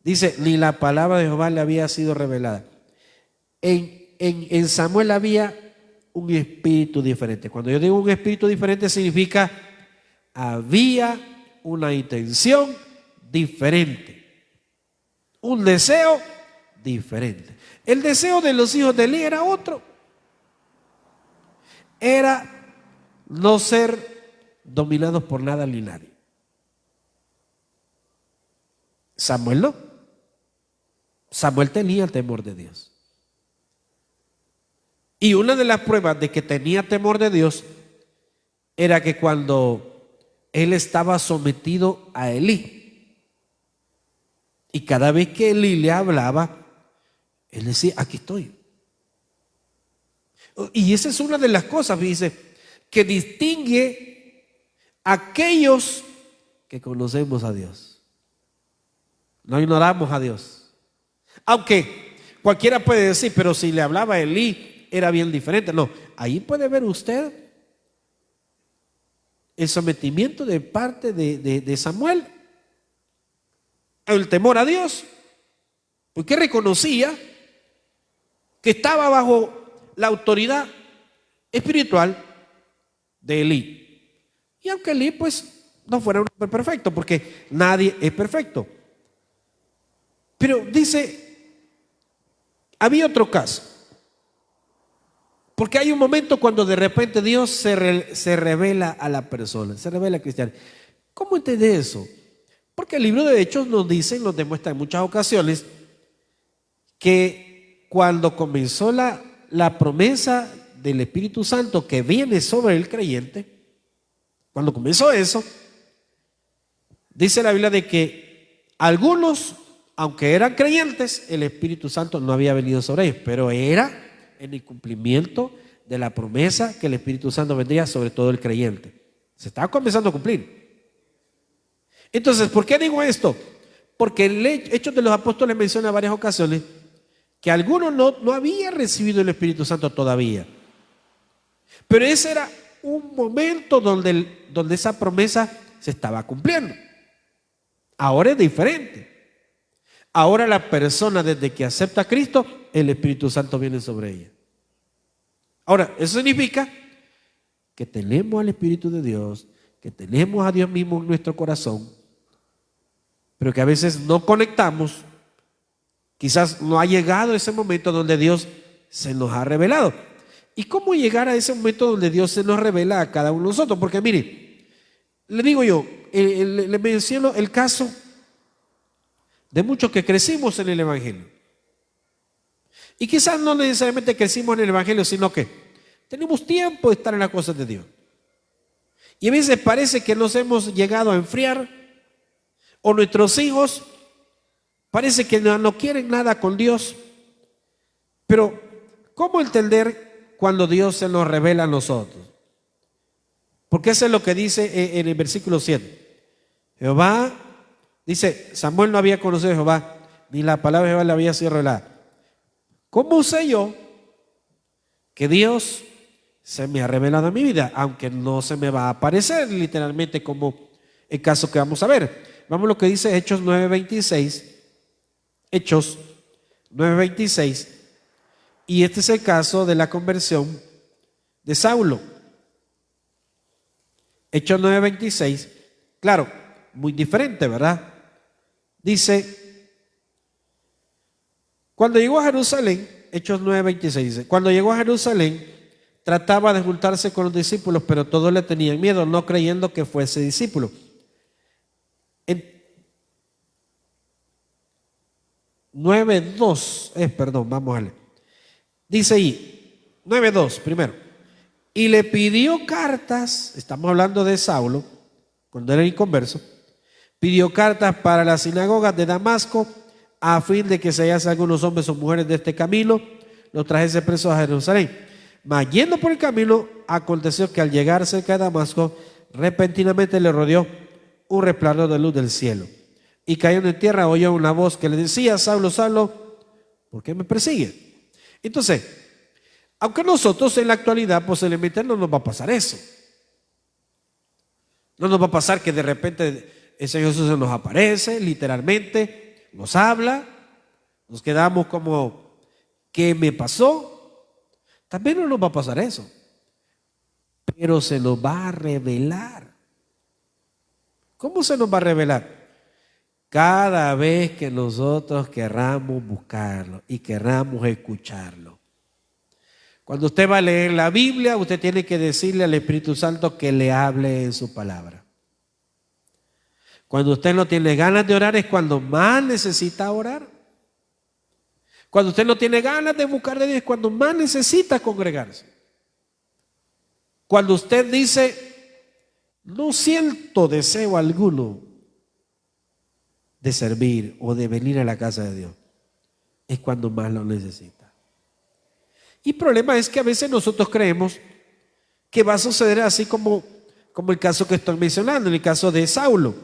dice, ni la palabra de Jehová le había sido revelada. En Samuel había un espíritu diferente. Cuando yo digo un espíritu diferente, significa había una intención diferente, un deseo diferente. El deseo de los hijos de Elí era otro. Era no ser dominados por nada ni nadie. Samuel no. Samuel tenía el temor de Dios. Y una de las pruebas de que tenía temor de Dios era que cuando él estaba sometido a Elí, y cada vez que Elí le hablaba, él decía, aquí estoy. Y esa es una de las cosas, dice, que distingue a aquellos que conocemos a Dios. No ignoramos a Dios. Aunque cualquiera puede decir, pero si le hablaba a Elí, era bien diferente. No, ahí puede ver usted el sometimiento de parte de Samuel, el temor a Dios, porque reconocía que estaba bajo la autoridad espiritual de Elí. Y aunque Elí pues no fuera un hombre perfecto, porque nadie es perfecto, pero dice, había otro caso. Porque hay un momento cuando de repente Dios se revela a la persona, se revela al cristiano. ¿Cómo entiende eso? Porque el libro de Hechos nos dice, nos demuestra en muchas ocasiones, que cuando comenzó la promesa del Espíritu Santo que viene sobre el creyente, cuando comenzó eso, dice la Biblia de que algunos, aunque eran creyentes, el Espíritu Santo no había venido sobre ellos, pero era en el cumplimiento de la promesa que el Espíritu Santo vendría sobre todo el creyente. Se estaba comenzando a cumplir. Entonces, ¿por qué digo esto? Porque el Hechos de los Apóstoles menciona en varias ocasiones que algunos no habían recibido el Espíritu Santo todavía. Pero ese era un momento donde esa promesa se estaba cumpliendo. Ahora es diferente. Ahora la persona, desde que acepta a Cristo, el Espíritu Santo viene sobre ella. Ahora, eso significa que tenemos al Espíritu de Dios, que tenemos a Dios mismo en nuestro corazón, pero que a veces no conectamos. Quizás no ha llegado ese momento donde Dios se nos ha revelado. ¿Y cómo llegar a ese momento donde Dios se nos revela a cada uno de nosotros? Porque mire, le digo yo, le menciono el caso de muchos que crecimos en el Evangelio. Y quizás no necesariamente crecimos en el Evangelio, sino que tenemos tiempo de estar en las cosas de Dios. Y a veces parece que nos hemos llegado a enfriar, o nuestros hijos parece que no quieren nada con Dios, Pero, ¿cómo entender cuando Dios se nos revela a nosotros? Porque eso es lo que dice en el versículo 7. Jehová, dice, Samuel no había conocido a Jehová, ni la palabra de Jehová le había sido revelada. ¿Cómo sé yo que Dios se me ha revelado a mi vida? Aunque no se me va a aparecer literalmente como el caso que vamos a ver. Vamos a lo que dice Hechos 9:26. Hechos 9:26. Y este es el caso de la conversión de Saulo. Hechos 9:26. Claro, muy diferente, ¿verdad? Dice, cuando llegó a Jerusalén, Hechos 9:26 dice, cuando llegó a Jerusalén, trataba de juntarse con los discípulos, pero todos le tenían miedo, no creyendo que fuese discípulo. En 9:2, perdón, vamos a leer. Dice ahí, 9:2 primero. Y le pidió cartas, estamos hablando de Saulo, cuando era inconverso, pidió cartas para las sinagogas de Damasco, a fin de que se hallase algunos hombres o mujeres de este camino, los trajese presos a Jerusalén. Mas yendo por el camino, aconteció que al llegar cerca de Damasco, repentinamente le rodeó un resplandor de luz del cielo. Y cayendo en tierra, oyó una voz que le decía, Saulo, Saulo, ¿por qué me persigue? Entonces, aunque nosotros en la actualidad posiblemente no nos va a pasar eso. No nos va a pasar que de repente el Señor Jesús se nos aparece, literalmente, nos habla, nos quedamos como, ¿qué me pasó? También no nos va a pasar eso. Pero se nos va a revelar. ¿Cómo se nos va a revelar? Cada vez que nosotros querramos buscarlo y querramos escucharlo. Cuando usted va a leer la Biblia, usted tiene que decirle al Espíritu Santo que le hable en su palabra. Cuando usted no tiene ganas de orar es cuando más necesita orar. Cuando usted no tiene ganas de buscar de Dios es cuando más necesita congregarse. Cuando usted dice, no siento deseo alguno de servir o de venir a la casa de Dios, es cuando más lo necesita. Y el problema es que a veces nosotros creemos que va a suceder así como el caso que estoy mencionando, en el caso de Saulo,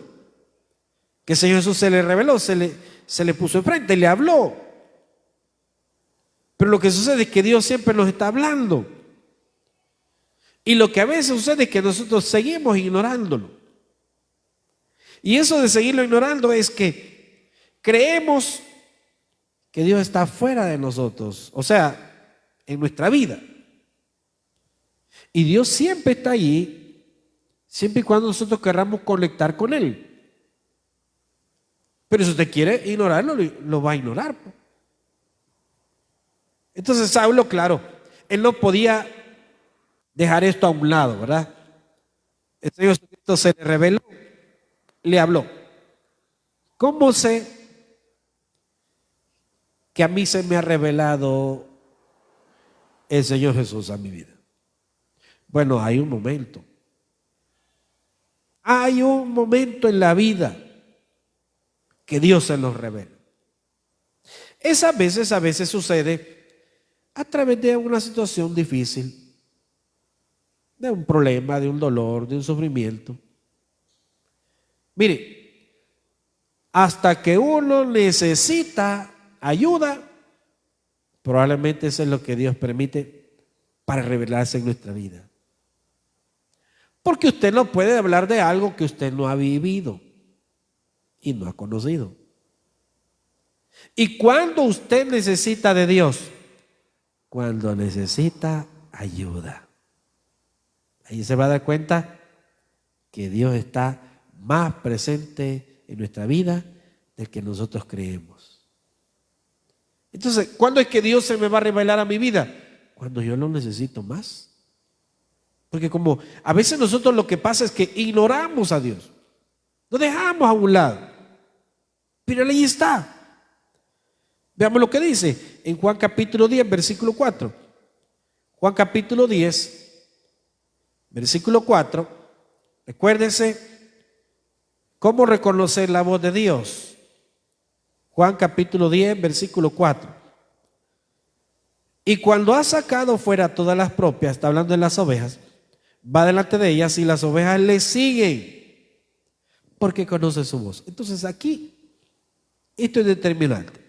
que el Señor Jesús se le reveló, se le puso enfrente, le habló. Pero lo que sucede es que Dios siempre nos está hablando. Y lo que a veces sucede es que nosotros seguimos ignorándolo. Y eso de seguirlo ignorando es que creemos que Dios está fuera de nosotros, o sea, en nuestra vida. Y Dios siempre está allí, siempre y cuando nosotros querramos conectar con Él. Pero si usted quiere ignorarlo, lo va a ignorar. Entonces Saulo, claro, él no podía dejar esto a un lado, ¿verdad? El Señor Jesucristo se le reveló, le habló. ¿Cómo sé que a mí se me ha revelado el Señor Jesús a mi vida? Bueno, hay un momento. Hay un momento en la vida que Dios se nos revela. A veces sucede a través de una situación difícil, de un problema, de un dolor, de un sufrimiento. Mire, hasta que uno necesita ayuda, probablemente eso es lo que Dios permite para revelarse en nuestra vida. Porque usted no puede hablar de algo que usted no ha vivido y no ha conocido. ¿Y cuándo usted necesita de Dios? Cuando necesita ayuda. Ahí se va a dar cuenta que Dios está más presente en nuestra vida del que nosotros creemos. Entonces, ¿cuándo es que Dios se me va a revelar a mi vida? Cuando yo lo necesito más. Porque como a veces nosotros lo que pasa es que ignoramos a Dios. Lo dejamos a un lado. Pero ahí está. Veamos lo que dice en Juan capítulo 10, versículo 4. Juan capítulo 10, versículo 4. Recuérdense cómo reconocer la voz de Dios. Juan capítulo 10, versículo 4. Y cuando ha sacado fuera todas las propias, está hablando de las ovejas, va delante de ellas y las ovejas le siguen porque conoce su voz. Entonces aquí, esto es determinante.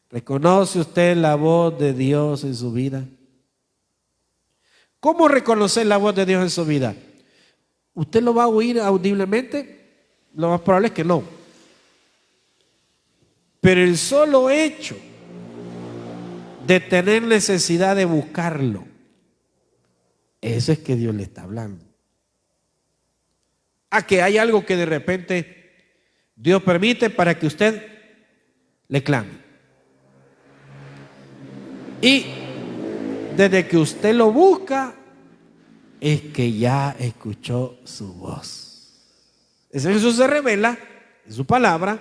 ¿Reconoce usted la voz de Dios en su vida? ¿Cómo reconocer la voz de Dios en su vida? ¿Usted lo va a oír audiblemente? Lo más probable es que no. Pero el solo hecho de tener necesidad de buscarlo, eso es que Dios le está hablando. A que hay algo que de repente Dios permite para que usted le clame. Y desde que usted lo busca, es que ya escuchó su voz. Ese Jesús se revela en su palabra.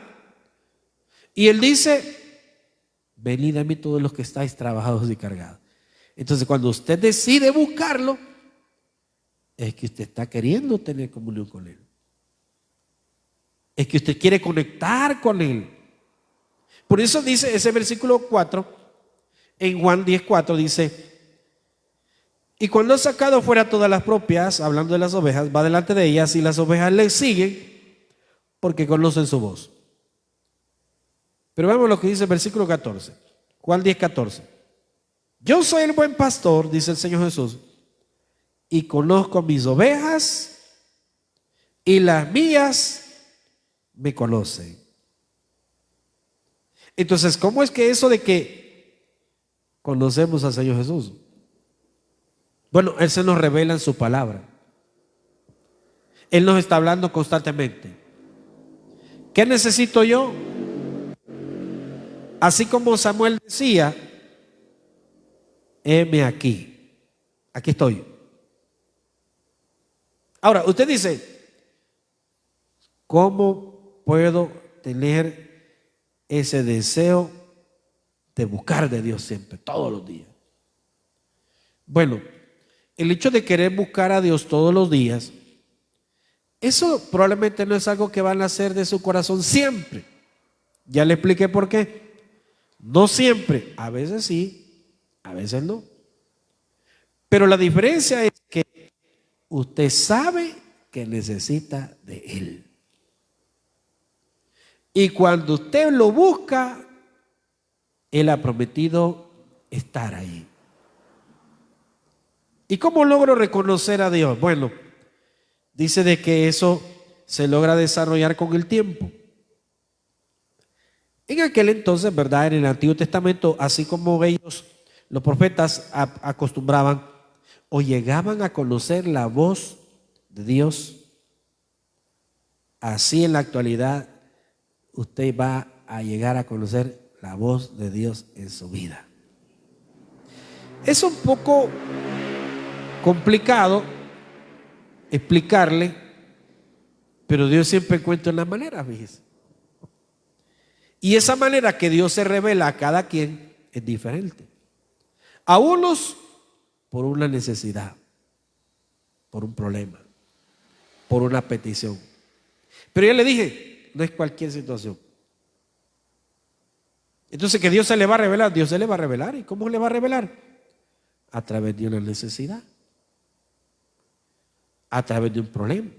Y Él dice: venid a mí todos los que estáis trabajados y cargados. Entonces cuando usted decide buscarlo, es que usted está queriendo tener comunión con Él. Es que usted quiere conectar con Él. Por eso dice ese versículo 4, en Juan 10:4 dice: y cuando ha sacado fuera todas las propias, hablando de las ovejas, va delante de ellas y las ovejas le siguen porque conocen su voz. Pero vemos lo que dice el versículo 14, Juan 10:14. Yo soy el buen pastor, dice el Señor Jesús, y conozco mis ovejas y las mías me conocen. Entonces, ¿cómo es que eso de que conocemos al Señor Jesús? Bueno, Él se nos revela en su palabra. Él nos está hablando constantemente. ¿Qué necesito yo? Así como Samuel decía: heme aquí, aquí estoy. Ahora, usted dice: ¿cómo puedo tener ese deseo de buscar de Dios siempre, todos los días? Bueno, el hecho de querer buscar a Dios todos los días, eso probablemente no es algo que van a hacer de su corazón siempre. Ya le expliqué por qué. No siempre, a veces sí, a veces no. Pero la diferencia es que usted sabe que necesita de Él. Y cuando usted lo busca, Él ha prometido estar ahí. ¿Y cómo logro reconocer a Dios? Bueno, dice de que eso se logra desarrollar con el tiempo. En aquel entonces, ¿verdad? En el Antiguo Testamento, así como ellos, los profetas, acostumbraban o llegaban a conocer la voz de Dios, así en la actualidad usted va a llegar a conocer la voz de Dios en su vida. Es un poco complicado explicarle, pero Dios siempre encuentra una manera, fíjese. Y esa manera que Dios se revela a cada quien es diferente. A unos por una necesidad, por un problema, por una petición. Pero ya le dije, no es cualquier situación. Entonces, que Dios se le va a revelar, Dios se le va a revelar. ¿Y cómo le va a revelar? A través de una necesidad, a través de un problema.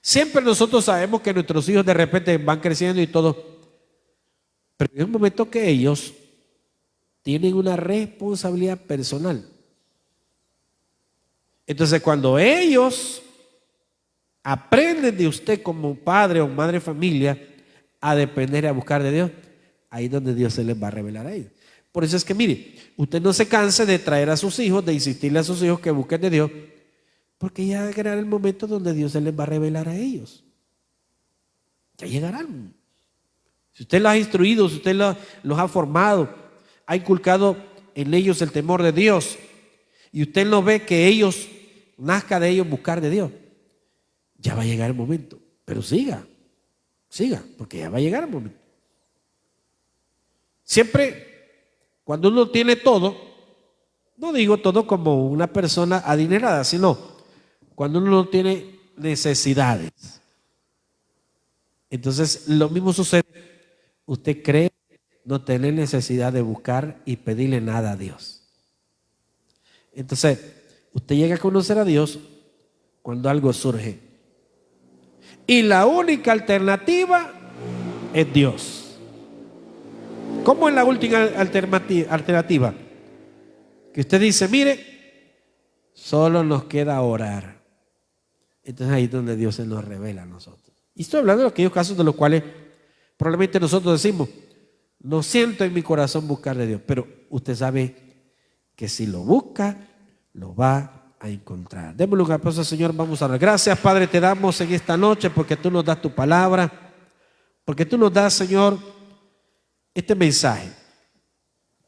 Siempre nosotros sabemos que nuestros hijos de repente van creciendo y todo, pero hay un momento que ellos tienen una responsabilidad personal. Entonces, cuando ellos aprenden de usted como padre o madre de familia a depender y a buscar de Dios, ahí es donde Dios se les va a revelar a ellos. Por eso es que, mire, usted no se canse de traer a sus hijos, de insistirle a sus hijos que busquen de Dios, porque ya llegará el momento donde Dios se les va a revelar a ellos. Ya llegarán. Si usted los ha instruido, si usted los ha formado, ha inculcado en ellos el temor de Dios, y usted no ve que ellos, nazca de ellos buscar de Dios, ya va a llegar el momento. Pero siga, porque ya va a llegar el momento. Siempre, cuando uno tiene todo, no digo todo como una persona adinerada, sino cuando uno no tiene necesidades. Entonces, lo mismo sucede. Usted cree no tener necesidad de buscar y pedirle nada a Dios. Entonces, usted llega a conocer a Dios cuando algo surge. Y la única alternativa es Dios. ¿Cómo es la última alternativa? Que usted dice, mire, solo nos queda orar. Entonces ahí es donde Dios se nos revela a nosotros. Y estoy hablando de aquellos casos de los cuales probablemente nosotros decimos, no siento en mi corazón buscar de Dios, pero usted sabe que si lo busca, lo va a encontrar. Démosle un aplauso al Señor, vamos a orar. Gracias, Padre, te damos en esta noche porque tú nos das tu palabra, porque tú nos das, Señor, este mensaje.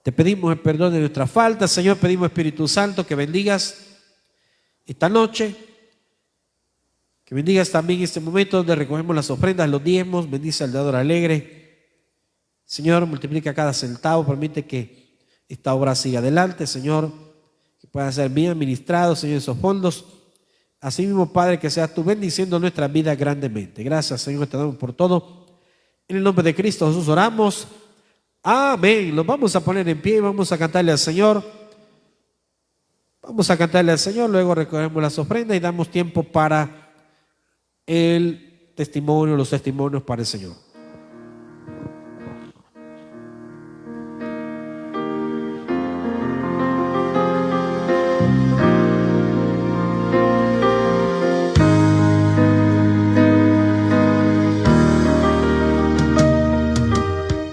Te pedimos el perdón de nuestras faltas, Señor, pedimos Espíritu Santo que bendigas esta noche, que bendigas también este momento donde recogemos las ofrendas, los diezmos, bendice al dador alegre. Señor, multiplica cada centavo, permite que esta obra siga adelante, Señor, que pueda ser bien administrado, Señor, esos fondos. Así mismo, Padre, que seas tú bendiciendo nuestras vidas grandemente. Gracias, Señor, te damos por todo. En el nombre de Cristo Jesús oramos. Amén. Nos vamos a poner en pie y vamos a cantarle al Señor. Vamos a cantarle al Señor, luego recogemos las ofrendas y damos tiempo para el testimonio, los testimonios para el Señor.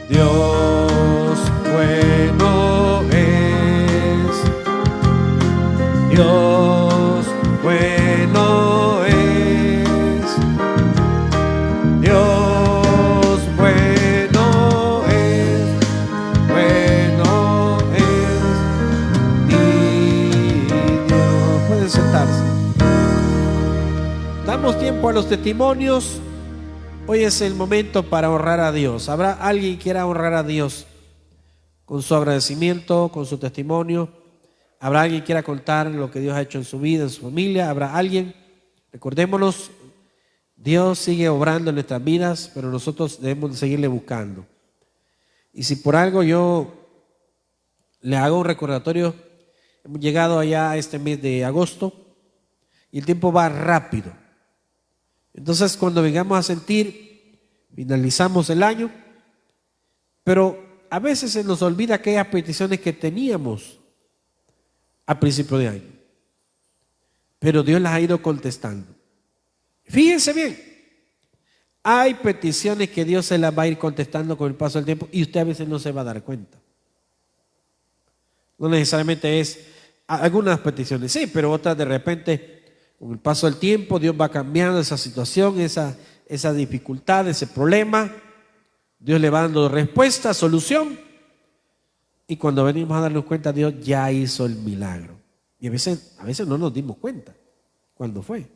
Dios bueno es, Dios bueno es, Dios bueno es, y Dios. Pueden sentarse. Damos tiempo a los testimonios. Hoy es el momento para honrar a Dios. ¿Habrá alguien que quiera honrar a Dios con su agradecimiento, con su testimonio? ¿Habrá alguien que quiera contar lo que Dios ha hecho en su vida, en su familia? ¿Habrá alguien? Recordémonos, Dios sigue obrando en nuestras vidas, pero nosotros debemos de seguirle buscando. Y si por algo yo le hago un recordatorio, hemos llegado allá a este mes de agosto y el tiempo va rápido. Entonces, cuando vengamos a sentir, finalizamos el año, pero a veces se nos olvida aquellas peticiones que teníamos a principio de año. Pero Dios las ha ido contestando. Fíjense bien, hay peticiones que Dios se las va a ir contestando con el paso del tiempo y usted a veces no se va a dar cuenta. No necesariamente es algunas peticiones, sí, pero otras de repente, con el paso del tiempo, Dios va cambiando esa situación, esa dificultad, ese problema. Dios le va dando respuesta, solución. Y cuando venimos a darnos cuenta, Dios ya hizo el milagro. Y a veces no nos dimos cuenta cuándo fue.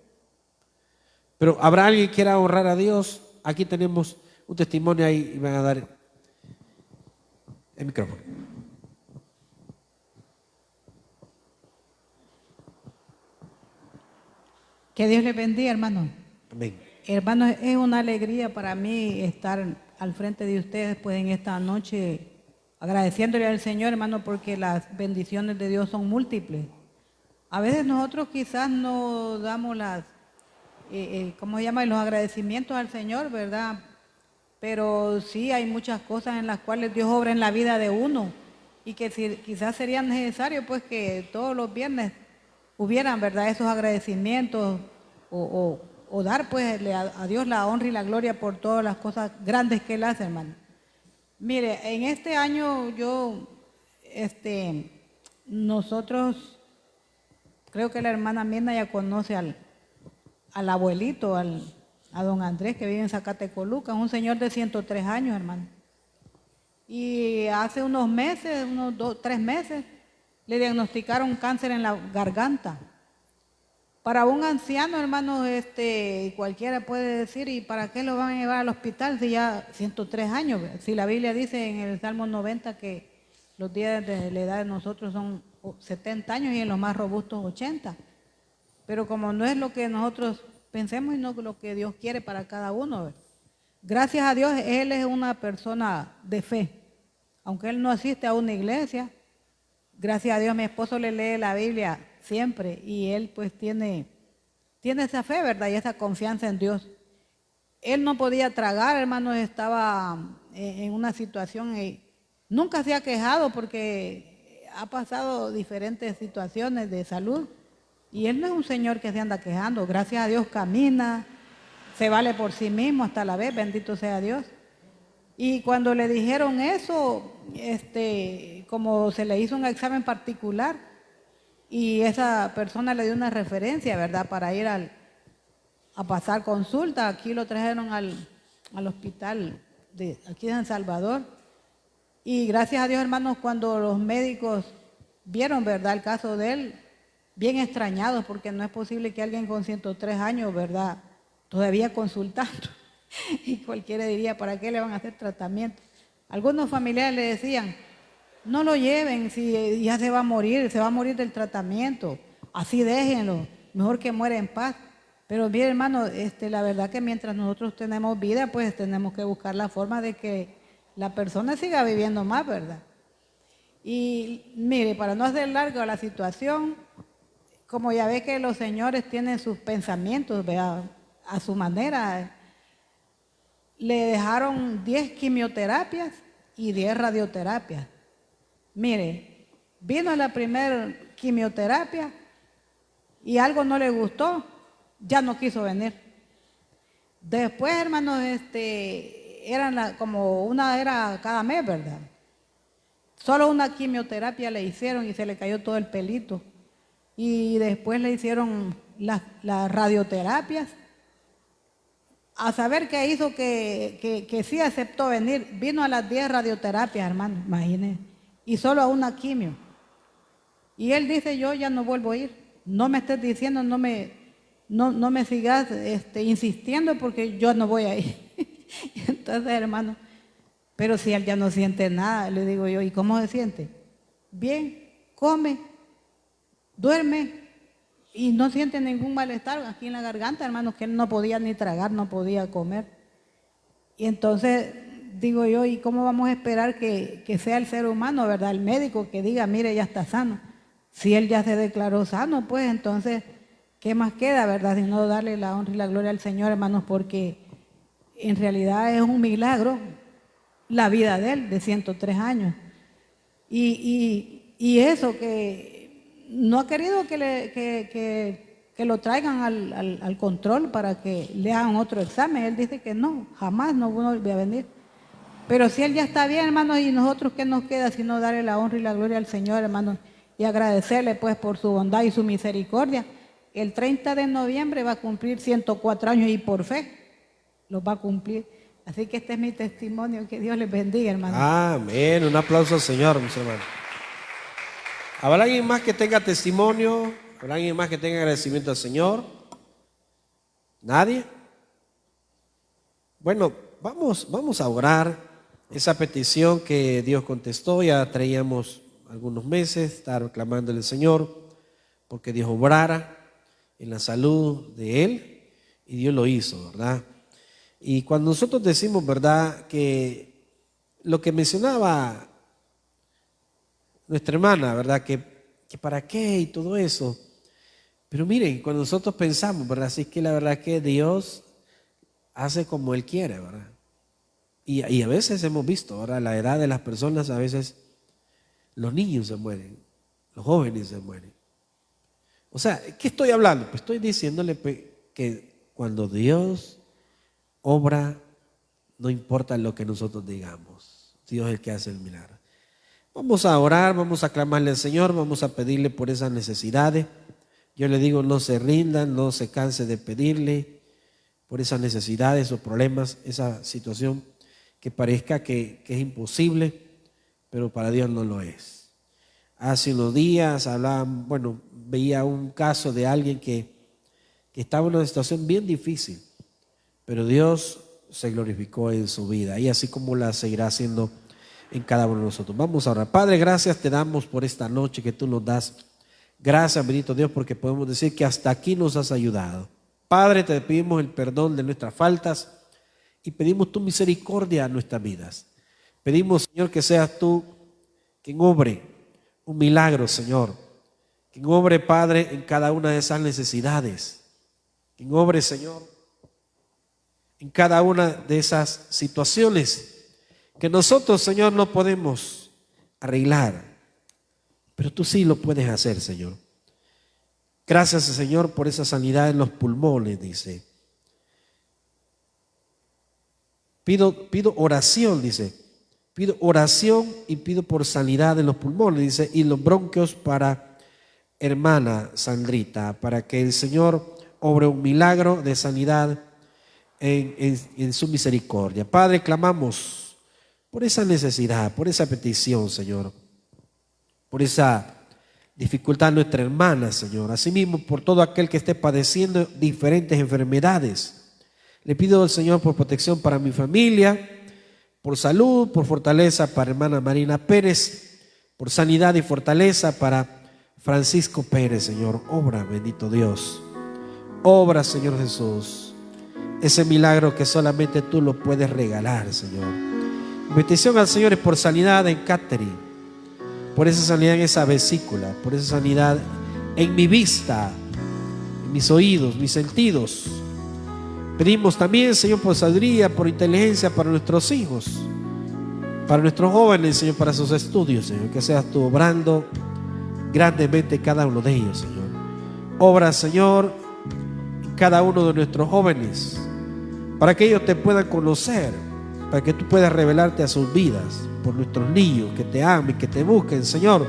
Pero ¿habrá alguien que quiera honrar a Dios? Aquí tenemos un testimonio ahí y van a dar el micrófono. Que Dios les bendiga, hermano. Amén. Hermano, es una alegría para mí estar al frente de ustedes pues en esta noche agradeciéndole al Señor, hermano, porque las bendiciones de Dios son múltiples. A veces nosotros quizás no damos ¿cómo se llama? Los agradecimientos al Señor, ¿verdad? Pero sí hay muchas cosas en las cuales Dios obra en la vida de uno y que quizás sería necesario pues que todos los viernes hubieran, ¿verdad?, esos agradecimientos o dar pues a Dios la honra y la gloria por todas las cosas grandes que Él hace, hermano. Mire, en este año nosotros, creo que la hermana Mirna ya conoce al abuelito, a don Andrés, que vive en Zacatecoluca, un señor de 103 años, hermano. Y hace unos meses, 3 meses, le diagnosticaron cáncer en la garganta. Para un anciano, hermano, cualquiera puede decir, ¿y para qué lo van a llevar al hospital si ya 103 años? Si la Biblia dice en el Salmo 90 que los días de la edad de nosotros son 70 años y en los más robustos 80. Pero como no es lo que nosotros pensemos y no lo que Dios quiere para cada uno. Gracias a Dios, él es una persona de fe. aunque él no asiste a una iglesia, gracias a Dios mi esposo le lee la Biblia siempre y él pues tiene esa fe, ¿verdad? Y esa confianza en Dios. Él no podía tragar, hermanos, estaba en una situación, nunca se ha quejado porque ha pasado diferentes situaciones de salud y él no es un señor que se anda quejando, gracias a Dios camina, se vale por sí mismo hasta la vez, bendito sea Dios. Y cuando le dijeron eso, como se le hizo un examen particular y esa persona le dio una referencia, ¿verdad? Para ir a pasar consulta, aquí lo trajeron al hospital de aquí de San Salvador. Y gracias a Dios, hermanos, cuando los médicos vieron, ¿verdad?, el caso de él, bien extrañados, porque no es posible que alguien con 103 años, ¿verdad?, todavía consultando. Y cualquiera diría, ¿para qué le van a hacer tratamiento? Algunos familiares le decían, no lo lleven, si ya se va a morir del tratamiento, así déjenlo, mejor que muera en paz. Pero bien, hermano, la verdad que mientras nosotros tenemos vida, pues tenemos que buscar la forma de que la persona siga viviendo más, ¿verdad? Y mire, para no hacer larga la situación, como ya ve que los señores tienen sus pensamientos, ¿verdad?, a su manera, le dejaron 10 quimioterapias y 10 radioterapias. Mire, vino la primera quimioterapia y algo no le gustó, ya no quiso venir. Después, hermanos, eran como una era cada mes, ¿verdad? Solo una quimioterapia le hicieron y se le cayó todo el pelito. Y después le hicieron las radioterapias. A saber qué hizo que sí aceptó venir. Vino a las 10 radioterapias, hermano, imagínense. Y solo a una quimio. Y él dice, yo ya no vuelvo a ir. No me estés diciendo, no me sigas insistiendo porque yo no voy a ir. Entonces, hermano, pero si él ya no siente nada, le digo yo, ¿y cómo se siente? Bien, come, duerme y no siente ningún malestar aquí en la garganta, hermano, que él no podía ni tragar, no podía comer. Y entonces digo yo, ¿y cómo vamos a esperar que sea el ser humano, verdad? El médico que diga, mire, ya está sano. Si él ya se declaró sano, pues entonces, ¿qué más queda, verdad? Si no darle la honra y la gloria al Señor, hermanos, porque en realidad es un milagro la vida de él, de 103 años. Y eso que no ha querido que lo traigan al control para que le hagan otro examen. Él dice que no, jamás no vuelve a venir. Pero si él ya está bien, hermanos, y nosotros, ¿qué nos queda sino darle la honra y la gloria al Señor, hermanos? Y agradecerle pues por su bondad y su misericordia. El 30 de noviembre va a cumplir 104 años y por fe los va a cumplir. Así que este es mi testimonio. Que Dios les bendiga, hermano. Amén. Un aplauso al Señor, mis hermanos. ¿Habrá alguien más que tenga testimonio? ¿Habrá alguien más que tenga agradecimiento al Señor? ¿Nadie? Bueno, vamos a orar esa petición que Dios contestó. Ya traíamos algunos meses estar clamándole al Señor porque Dios obrara en la salud de él y Dios lo hizo, ¿verdad? Y cuando nosotros decimos, ¿verdad?, que lo que mencionaba nuestra hermana, ¿verdad?, que para qué y todo eso. Pero miren, cuando nosotros pensamos, ¿verdad?, así que la verdad que Dios hace como Él quiere, ¿verdad? Y a veces hemos visto, ¿verdad?, la edad de las personas, a veces los niños se mueren, los jóvenes se mueren. O sea, ¿qué estoy hablando? Pues estoy diciéndole que cuando Dios obra, no importa lo que nosotros digamos, Dios es el que hace el milagro. Vamos a orar, vamos a clamarle al Señor, vamos a pedirle por esas necesidades. Yo le digo, no se rindan, no se canse de pedirle por esas necesidades, esos problemas, esa situación que parezca que es imposible, pero para Dios no lo es. Hace unos días veía un caso de alguien que estaba en una situación bien difícil, pero Dios se glorificó en su vida y así como la seguirá haciendo en cada uno de nosotros. Vamos a orar. Padre, gracias te damos por esta noche que tú nos das. Gracias, bendito Dios, porque podemos decir que hasta aquí nos has ayudado. Padre, te pedimos el perdón de nuestras faltas y pedimos tu misericordia a nuestras vidas. Pedimos, Señor, que seas tú quien obre un milagro, Señor. Quien obre, Padre, en cada una de esas necesidades. Quien obre, Señor, en cada una de esas situaciones que nosotros, Señor, no podemos arreglar. Pero tú sí lo puedes hacer, Señor. Gracias, Señor, por esa sanidad en los pulmones, dice. Pido oración, dice. Pido oración y pido por sanidad en los pulmones, dice, y los bronquios para hermana Sandrita, para que el Señor obre un milagro de sanidad en su misericordia. Padre, clamamos por esa necesidad, por esa petición, Señor, por esa dificultad de nuestra hermana, Señor. Asimismo, por todo aquel que esté padeciendo diferentes enfermedades. Le pido al Señor por protección para mi familia, por salud, por fortaleza para hermana Marina Pérez, por sanidad y fortaleza para Francisco Pérez, Señor. Obra, bendito Dios. Obra, Señor Jesús, ese milagro que solamente tú lo puedes regalar, Señor. Mi petición al Señor es por sanidad en Catherine, por esa sanidad en esa vesícula, por esa sanidad en mi vista, en mis oídos, mis sentidos. Pedimos también, Señor, por sabiduría, por inteligencia para nuestros hijos, para nuestros jóvenes, Señor, para sus estudios, Señor. Que seas tú obrando grandemente cada uno de ellos, Señor. Obra, Señor, en cada uno de nuestros jóvenes, para que ellos te puedan conocer, para que tú puedas revelarte a sus vidas, por nuestros niños que te amen, que te busquen, Señor.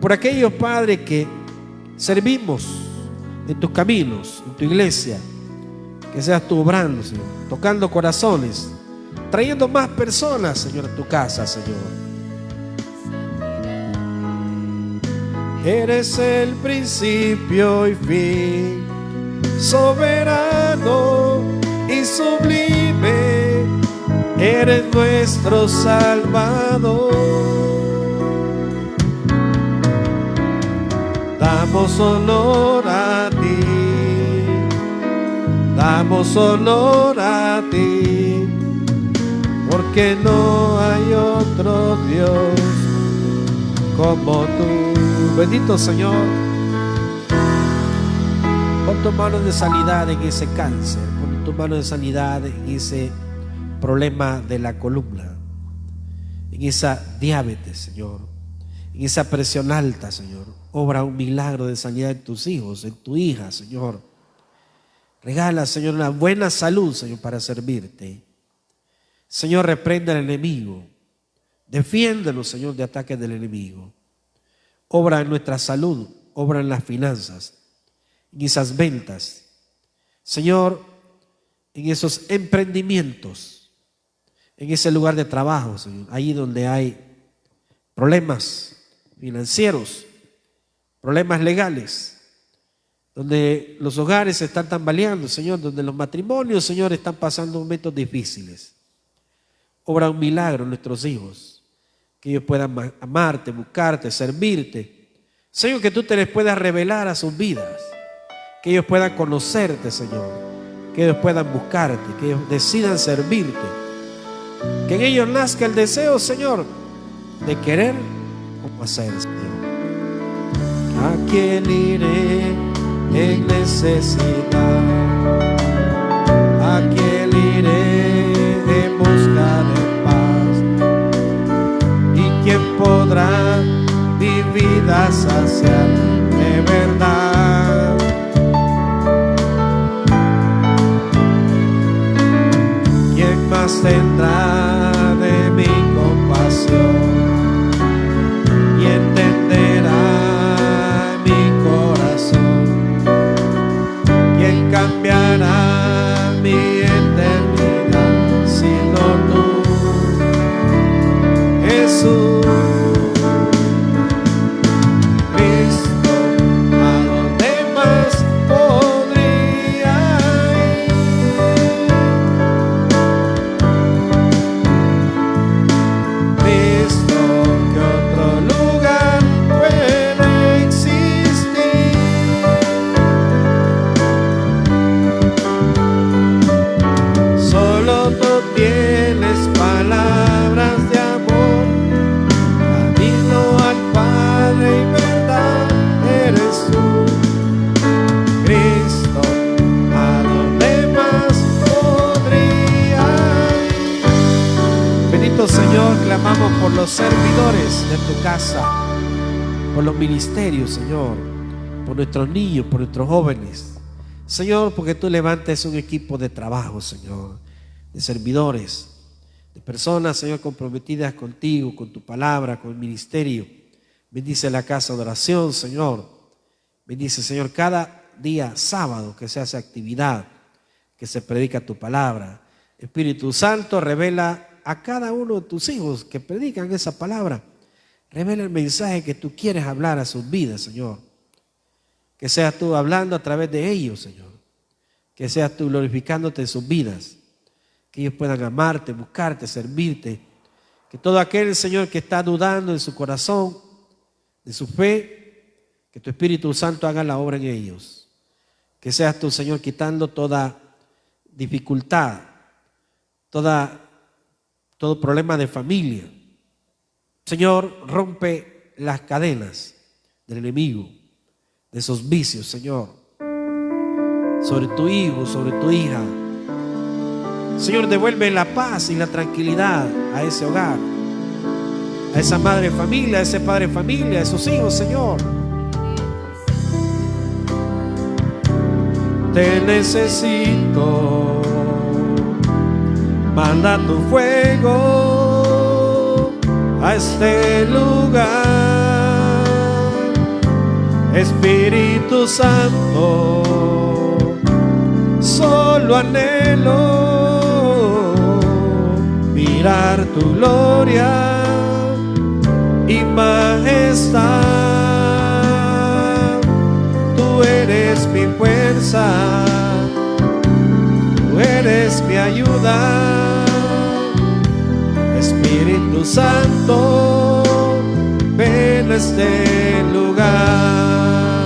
Por aquellos, Padre, que servimos en tus caminos, en tu iglesia. Que seas tú obrando, Señor, tocando corazones, trayendo más personas, Señor, a tu casa, Señor. Eres el principio y fin, soberano y sublime. Eres nuestro Salvador. Damos honor a ti. Damos honor a ti, porque no hay otro Dios como tú. Bendito Señor. Pon tu mano de sanidad en ese cáncer, pon tu mano de sanidad en ese problema de la columna, en esa diabetes, Señor, en esa presión alta, Señor. Obra un milagro de sanidad en tus hijos, en tu hija, Señor. Regala, Señor, una buena salud, Señor, para servirte. Señor, reprende al enemigo. Defiéndenos, Señor, de ataques del enemigo. Obra en nuestra salud, obra en las finanzas, en esas ventas. Señor, en esos emprendimientos, en ese lugar de trabajo, Señor, ahí donde hay problemas financieros, problemas legales, donde los hogares se están tambaleando, Señor, donde los matrimonios, Señor, están pasando momentos difíciles. Obra un milagro en nuestros hijos, que ellos puedan amarte, buscarte, servirte. Señor, que tú te les puedas revelar a sus vidas, que ellos puedan conocerte, Señor, que ellos puedan buscarte, que ellos decidan servirte, que en ellos nazca el deseo, Señor, de querer como hacer, Señor. ¿A quién iré en necesidad? ¿A quién iré en busca de paz? ¿Y quién podrá mi vida saciar de verdad? ¿Quién más tendrá de mi compasión y entenderá mi corazón? ¿Quién Clamamos por los servidores de tu casa, por los ministerios, Señor, por nuestros niños, por nuestros jóvenes. Señor, porque tú levantes un equipo de trabajo, Señor, de servidores, de personas, Señor, comprometidas contigo, con tu palabra, con el ministerio. Bendice la casa de oración, Señor. Bendice, Señor, cada día sábado que se hace actividad, que se predica tu palabra. Espíritu Santo, revela a cada uno de tus hijos que predican esa palabra. Revela el mensaje que tú quieres hablar a sus vidas, Señor. Que seas tú hablando a través de ellos, Señor. Que seas tú glorificándote en sus vidas. Que ellos puedan amarte, buscarte, servirte. Que todo aquel, Señor, que está dudando en su corazón, de su fe, que tu Espíritu Santo haga la obra en ellos. Que seas tú, Señor, quitando toda dificultad, todo problema de familia. Señor, rompe las cadenas del enemigo, de esos vicios, Señor, sobre tu hijo, sobre tu hija. Señor, devuelve la paz y la tranquilidad a ese hogar, a esa madre de familia, a ese padre de familia, a esos hijos, Señor. Te necesito, manda tu fuego a este lugar. Espíritu Santo, solo anhelo mirar tu gloria y majestad. Tú eres mi fuerza, tú eres mi ayuda. Espíritu Santo, ven a este lugar.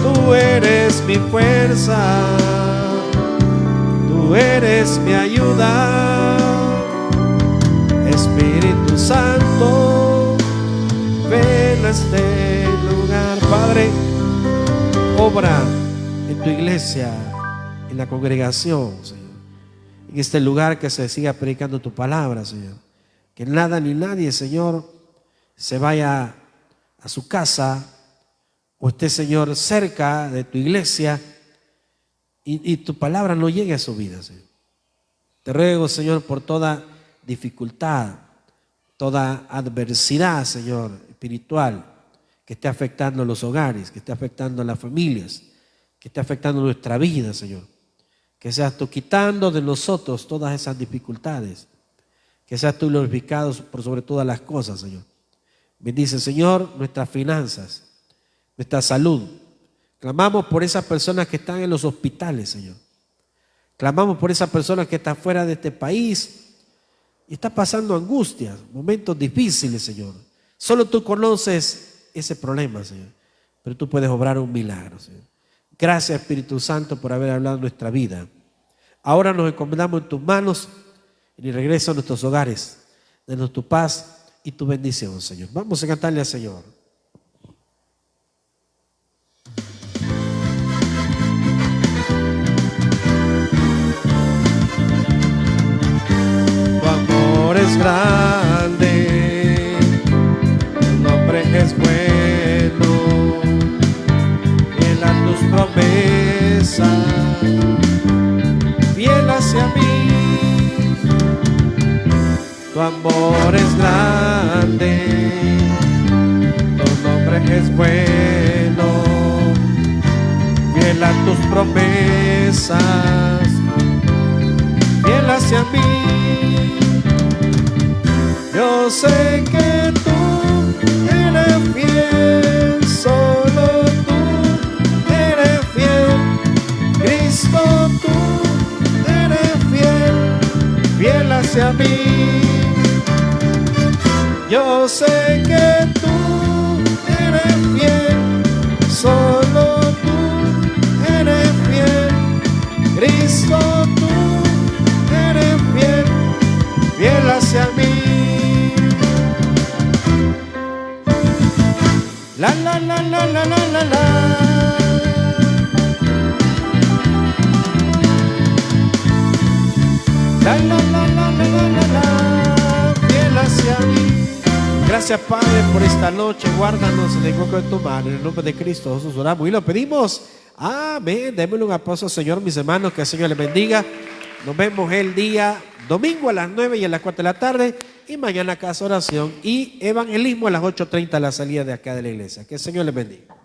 Tú eres mi fuerza, tú eres mi ayuda. Espíritu Santo, ven a este lugar. Padre, obra en tu iglesia, en la congregación, Señor. En este lugar que se siga predicando tu palabra, Señor. Que nada ni nadie, Señor, se vaya a su casa o esté, Señor, cerca de tu iglesia y tu palabra no llegue a su vida, Señor. Te ruego, Señor, por toda dificultad, toda adversidad, Señor, espiritual, que esté afectando los hogares, que esté afectando las familias, que esté afectando nuestra vida, Señor. Que seas tú quitando de nosotros todas esas dificultades. Que seas tú glorificado por sobre todas las cosas, Señor. Bendice, Señor, nuestras finanzas, nuestra salud. Clamamos por esas personas que están en los hospitales, Señor. Clamamos por esas personas que están fuera de este país y están pasando angustias, momentos difíciles, Señor. Solo tú conoces ese problema, Señor. Pero tú puedes obrar un milagro, Señor. Gracias, Espíritu Santo, por haber hablado en nuestra vida. Ahora nos encomendamos en tus manos y regreso a nuestros hogares. Denos tu paz y tu bendición, Señor. Vamos a cantarle al Señor. Tu amor es grande, tu nombre es bueno, fiel a tus promesas, fiel hacia mí. Tu amor es grande, tu nombre es bueno, fiel a tus promesas, fiel hacia mí. Yo sé que tú eres fiel, solo tú eres fiel. Cristo, tú eres fiel, fiel hacia mí. Yo sé que tú eres fiel, solo tú eres fiel. Cristo, tú eres fiel, fiel hacia mí. La la la la la la la la. La la la la la la la la. gracias. Gracias, Padre, por esta noche. Guárdanos en el hueco de tu mano. En el nombre de Cristo Jesús oramos y lo pedimos. Amén. Démosle un aplauso al Señor, mis hermanos. Que el Señor les bendiga. Nos vemos el día domingo a las 9 y a las 4 de la tarde. Y mañana casa oración y evangelismo a las 8:30 a la salida de acá de la iglesia. Que el Señor les bendiga.